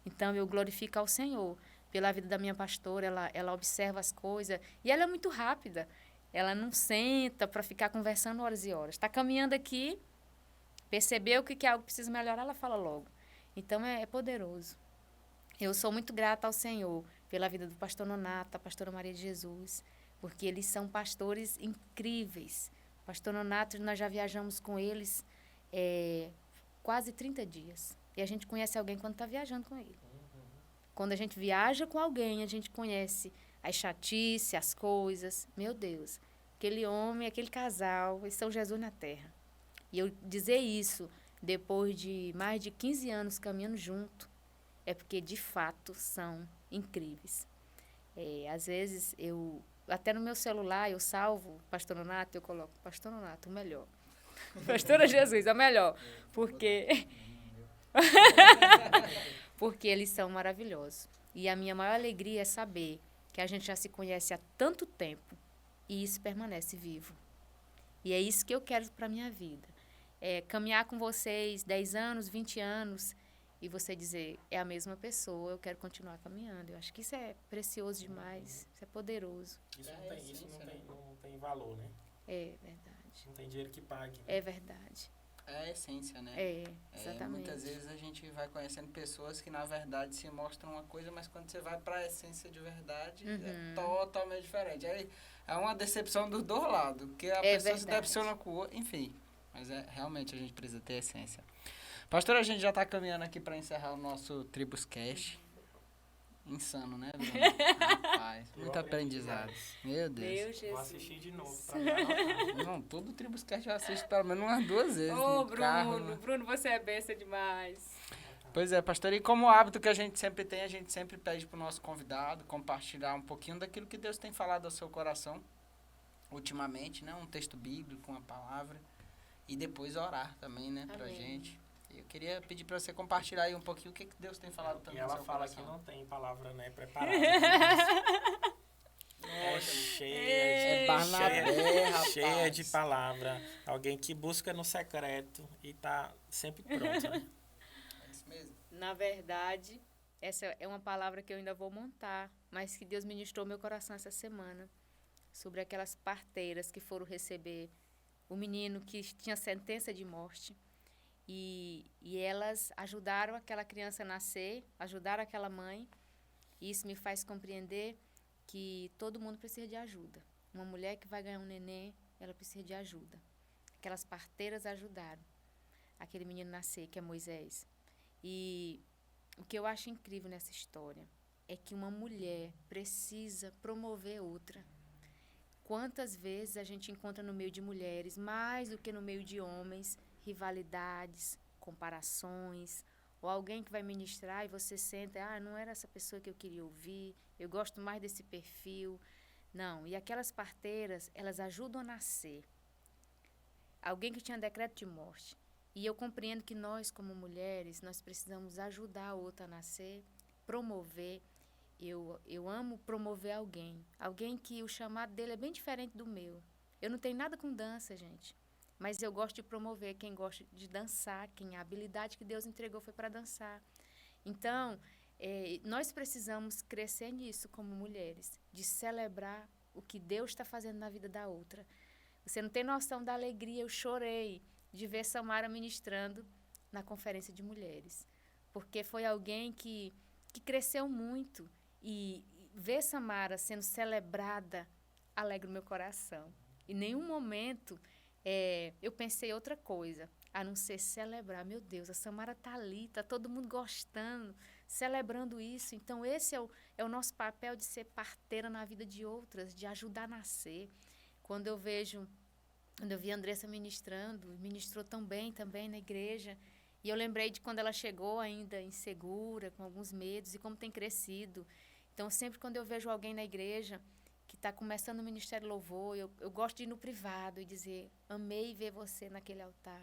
Então, eu glorifico ao Senhor pela vida da minha pastora. Ela observa as coisas e ela é muito rápida. Ela não senta para ficar conversando horas e horas. Está caminhando aqui, percebeu que algo precisa melhorar, ela fala logo. Então, é poderoso. Eu sou muito grata ao Senhor pela vida do pastor Nonato, da pastora Maria de Jesus, porque eles são pastores incríveis. Pastor Nonato, nós já viajamos com eles quase 30 dias. E a gente conhece alguém quando está viajando com ele. Quando a gente viaja com alguém, a gente conhece as chatice, as coisas. Meu Deus, aquele homem, aquele casal, eles são Jesus na terra. E eu dizer isso depois de mais de 15 anos caminhando junto, é porque de fato são incríveis. Às vezes, até no meu celular, eu salvo Pastor Nonato, eu coloco Pastor Nonato, o melhor. Pastora Jesus, é o melhor. Porque porque eles são maravilhosos. E a minha maior alegria é saber que a gente já se conhece há tanto tempo e isso permanece vivo. E é isso que eu quero para a minha vida. Caminhar com vocês 10 anos, 20 anos e você dizer, é a mesma pessoa, eu quero continuar caminhando. Eu acho que isso é precioso demais, isso é poderoso. Isso não tem valor, né? É verdade. Não tem dinheiro que pague. Né? É verdade. É a essência, né? Exatamente. Muitas vezes a gente vai conhecendo pessoas que, na verdade, se mostram uma coisa, mas quando você vai para a essência de verdade, é totalmente diferente. Aí é uma decepção dos dois lados, porque a pessoa verdade. se decepciona com o outro, enfim. Mas realmente a gente precisa ter essência. Pastor, a gente já está caminhando aqui para encerrar o nosso Tribus Cast. Insano, né, Bruno? Rapaz, muito aprendizado. Meu Deus. Meu Jesus. Vou assistir de novo. Pra me anotar. Não, todo Tribus Cast eu assisto pelo menos umas 2 vezes. Ô, no Bruno, carro, né? Bruno, você é besta demais. Pois é, pastor, e como hábito que a gente sempre tem, a gente sempre pede para o nosso convidado compartilhar um pouquinho daquilo que Deus tem falado ao seu coração ultimamente, né? Um texto bíblico, uma palavra, e depois orar também, né, pra gente. Eu queria pedir para você compartilhar aí um pouquinho o que Deus tem falado também no seu coração. E ela fala que não tem palavra, né, preparada. É cheia de palavra. Alguém que busca no secreto e tá sempre pronto, né? É isso mesmo. Na verdade, essa é uma palavra que eu ainda vou montar, mas que Deus ministrou meu coração essa semana, sobre aquelas parteiras que foram receber o menino que tinha sentença de morte. E elas ajudaram aquela criança a nascer, ajudaram aquela mãe. E isso me faz compreender que todo mundo precisa de ajuda. Uma mulher que vai ganhar um neném, ela precisa de ajuda. Aquelas parteiras ajudaram aquele menino nascer, que é Moisés. E o que eu acho incrível nessa história é que uma mulher precisa promover outra. Quantas vezes a gente encontra no meio de mulheres, mais do que no meio de homens, rivalidades, comparações, ou alguém que vai ministrar e você senta, não era essa pessoa que eu queria ouvir, eu gosto mais desse perfil. Não, e aquelas parteiras, elas ajudam a nascer. Alguém que tinha decreto de morte. E eu compreendo que nós, como mulheres, nós precisamos ajudar a outra a nascer, promover. Eu amo promover alguém. Alguém que o chamado dele é bem diferente do meu. Eu não tenho nada com dança, gente. Mas eu gosto de promover quem gosta de dançar, a habilidade que Deus entregou foi para dançar. Então, nós precisamos crescer nisso como mulheres, de celebrar o que Deus está fazendo na vida da outra. Você não tem noção da alegria, eu chorei de ver Samara ministrando na conferência de mulheres. Porque foi alguém que cresceu muito e ver Samara sendo celebrada alegra o meu coração. Em nenhum momento eu pensei outra coisa, a não ser celebrar. Meu Deus, a Samara está ali, está todo mundo gostando, celebrando isso. Então, esse é o nosso papel de ser parteira na vida de outras, de ajudar a nascer. Quando eu vi a Andressa ministrou tão bem também na igreja, e eu lembrei de quando ela chegou ainda insegura, com alguns medos, e como tem crescido. Então, sempre quando eu vejo alguém na igreja que está começando o Ministério Louvor, eu gosto de ir no privado e dizer, amei ver você naquele altar,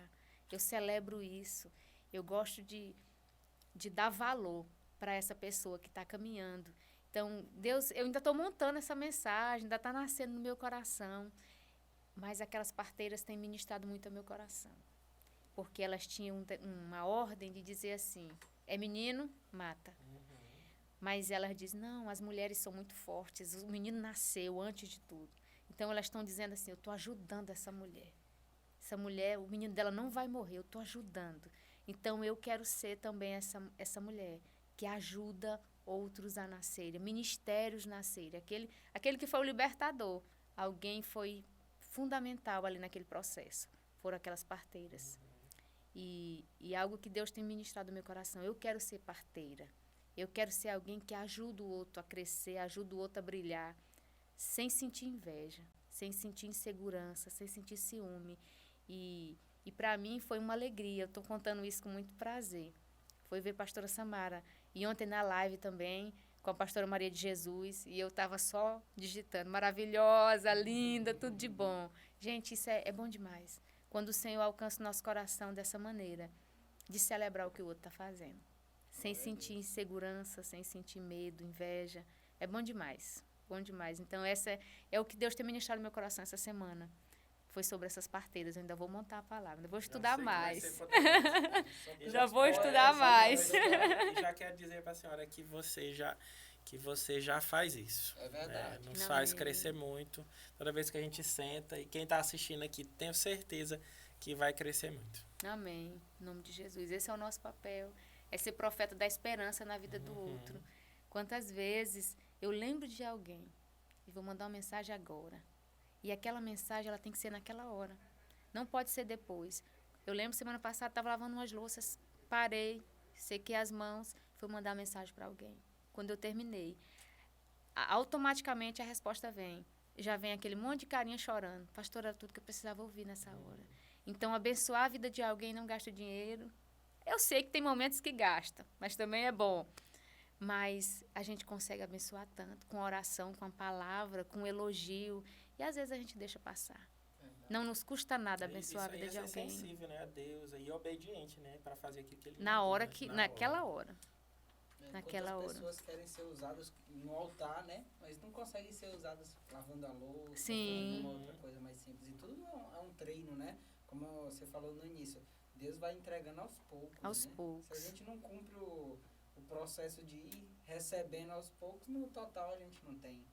eu celebro isso, eu gosto de dar valor para essa pessoa que está caminhando. Então, Deus, eu ainda estou montando essa mensagem, ainda está nascendo no meu coração, mas aquelas parteiras têm ministrado muito ao meu coração, porque elas tinham uma ordem de dizer assim, é menino, mata. Mas elas dizem, não, as mulheres são muito fortes, o menino nasceu antes de tudo. Então, elas estão dizendo assim, eu estou ajudando essa mulher. Essa mulher, o menino dela não vai morrer, eu estou ajudando. Então, eu quero ser também essa mulher que ajuda outros a nascerem, ministérios nascerem. Aquele que foi o libertador, alguém foi fundamental ali naquele processo. Foram aquelas parteiras. E algo que Deus tem ministrado no meu coração, eu quero ser parteira. Eu quero ser alguém que ajuda o outro a crescer, ajuda o outro a brilhar, sem sentir inveja, sem sentir insegurança, sem sentir ciúme. E para mim foi uma alegria, eu estou contando isso com muito prazer. Foi ver a pastora Samara. E ontem na live também, com a pastora Maria de Jesus, e eu estava só digitando, maravilhosa, linda, tudo de bom. Gente, isso é bom demais. Quando o Senhor alcança o nosso coração dessa maneira, de celebrar o que o outro está fazendo. Sem sentir insegurança, sem sentir medo, inveja. É bom demais, bom demais. Então, essa é o que Deus tem ministrado no meu coração essa semana. Foi sobre essas parteiras. Eu ainda vou montar a palavra, ainda vou estudar mais. Já vou estudar mais. E já quero dizer para a senhora que você já faz isso. É verdade. Nos faz crescer muito. Toda vez que a gente senta, e quem está assistindo aqui, tenho certeza que vai crescer muito. Amém. Em nome de Jesus. Esse é o nosso papel. É ser profeta da esperança na vida do outro. Quantas vezes eu lembro de alguém e vou mandar uma mensagem agora. E aquela mensagem, ela tem que ser naquela hora. Não pode ser depois. Eu lembro, semana passada, estava lavando umas louças, parei, sequei as mãos, fui mandar uma mensagem para alguém. Quando eu terminei, automaticamente a resposta vem. Já vem aquele monte de carinha chorando. Pastor, era tudo que eu precisava ouvir nessa hora. Então, abençoar a vida de alguém não gasta dinheiro. Eu sei que tem momentos que gasta, mas também é bom. Mas a gente consegue abençoar tanto, com oração, com a palavra, com elogio. E às vezes a gente deixa passar. Não nos custa nada abençoar a vida de alguém. Isso é sensível, né, a Deus e obediente, né, para fazer aquilo que ele naquela hora. Naquela hora. As pessoas querem ser usadas no altar, né? Mas não conseguem ser usadas lavando a louça, sim, fazendo uma outra coisa mais simples. E tudo é um treino, né? Como você falou no início, Deus vai entregando aos poucos. Aos né? poucos. Se a gente não cumpre o processo de ir recebendo aos poucos, no total a gente não tem.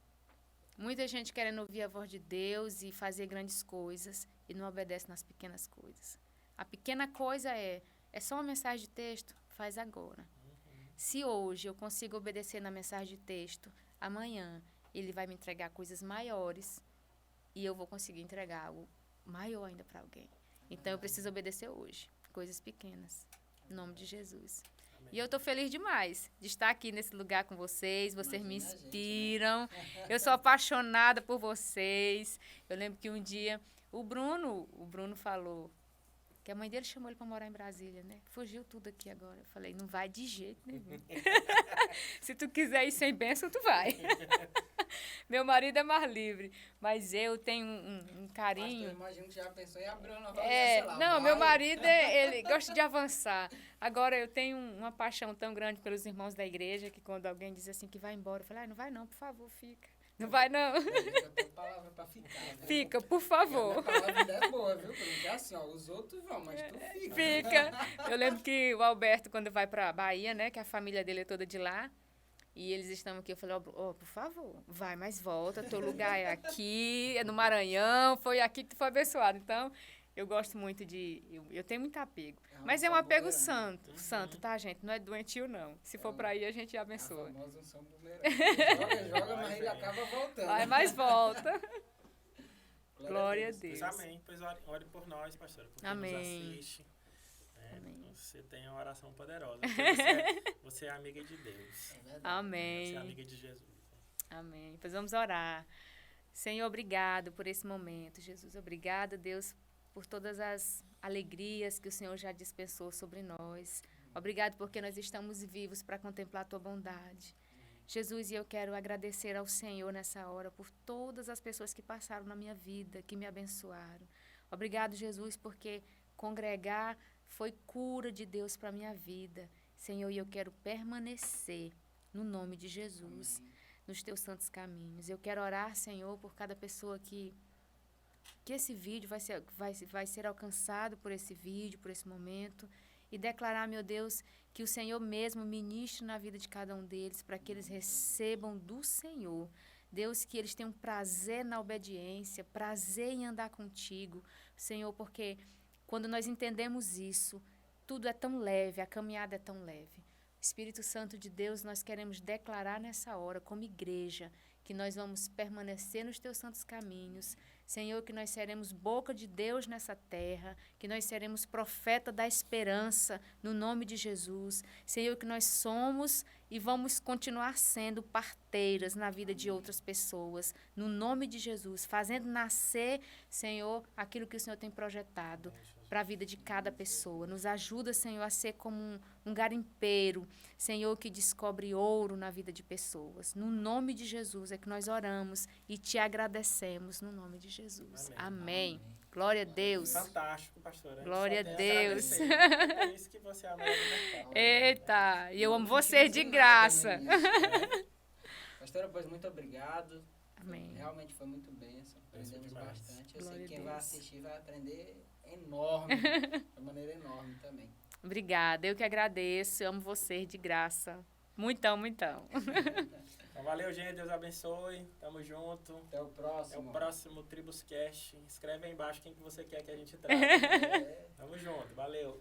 Muita gente querendo ouvir a voz de Deus e fazer grandes coisas e não obedece nas pequenas coisas. A pequena coisa é só uma mensagem de texto, faz agora. Se hoje eu consigo obedecer na mensagem de texto, amanhã ele vai me entregar coisas maiores e eu vou conseguir entregar algo maior ainda para alguém. Então eu preciso obedecer hoje, coisas pequenas, em nome de Jesus. E eu estou feliz demais de estar aqui nesse lugar com vocês. Vocês me inspiram. Eu sou apaixonada por vocês. Eu lembro que um dia o Bruno falou que a mãe dele chamou ele para morar em Brasília, né? Fugiu tudo aqui agora. Eu falei, não vai de jeito nenhum. Se tu quiser ir sem bênção, tu vai. Meu marido é mais livre, mas eu tenho um carinho. Mas eu imagino que já pensou em abrir uma lá. Não, meu marido, ele gosta de avançar. Agora, eu tenho uma paixão tão grande pelos irmãos da igreja que quando alguém diz assim que vai embora, eu falo, não vai não, por favor, fica. Não vai não. Eu tenho palavra pra ficar. Né? Fica, por favor. A palavra ainda é boa, viu? Porque é assim, ó, os outros vão, mas tu fica. Fica. Eu lembro que o Alberto, quando vai pra Bahia, né, que a família dele é toda de lá, e eles estão aqui, eu falei, por favor, vai, mas volta, teu lugar é aqui, é no Maranhão, foi aqui que tu foi abençoado. Então, eu gosto muito eu tenho muito apego. Mas é um apego santo, tá, gente? Não é doentio, não. Se for pra ir, a gente abençoa. A famosa unção bumerangue. Joga, mas ele acaba voltando. Vai, mas volta. Glória a Deus. Pois amém. Pois ore por nós, pastora, por quem nos assiste. Amém. Você tem uma oração poderosa. Você é amiga de Deus. Amém. Você é amiga de Jesus. Amém. Pois vamos orar. Senhor, obrigado por esse momento, Jesus. Obrigada, Deus, por todas as alegrias que o Senhor já dispensou sobre nós. Obrigado porque nós estamos vivos para contemplar a tua bondade. Jesus, e eu quero agradecer ao Senhor nessa hora por todas as pessoas que passaram na minha vida, que me abençoaram. Obrigado, Jesus, porque congregar foi cura de Deus para a minha vida. Senhor, e eu quero permanecer no nome de Jesus, nos teus santos caminhos. Eu quero orar, Senhor, por cada pessoa que esse vídeo vai ser alcançado por esse vídeo, por esse momento, e declarar, meu Deus, que o Senhor mesmo ministre na vida de cada um deles, para que eles recebam do Senhor. Deus, que eles tenham prazer na obediência, prazer em andar contigo, Senhor, porque quando nós entendemos isso, tudo é tão leve, a caminhada é tão leve. Espírito Santo de Deus, nós queremos declarar nessa hora, como igreja, que nós vamos permanecer nos teus santos caminhos. Senhor, que nós seremos boca de Deus nessa terra, que nós seremos profeta da esperança, no nome de Jesus. Senhor, que nós somos e vamos continuar sendo parteiras na vida de outras pessoas, no nome de Jesus, fazendo nascer, Senhor, aquilo que o Senhor tem projetado para a vida de cada pessoa. Nos ajuda, Senhor, a ser como um garimpeiro, Senhor, que descobre ouro na vida de pessoas. No nome de Jesus é que nós oramos e te agradecemos, no nome de Jesus. Amém. Glória a Deus. Fantástico, pastora. Glória a Só tenho Deus. agradecer. É isso que você é a melhor do mercado. Eita, e eu amo você de graça. Pastora, pois muito obrigado. Amém. Realmente foi muito bênção. Aprendemos demais. bastante. Eu Glória sei a que quem vai Deus. assistir vai aprender enorme. De maneira enorme também. Obrigada, eu que agradeço, eu amo você de graça. Muitão, muitão. Então, valeu, gente. Deus abençoe. Tamo junto. Até o próximo. É o próximo Tribus Cast. Escreve aí embaixo quem que você quer que a gente traga. É. Tamo junto. Valeu.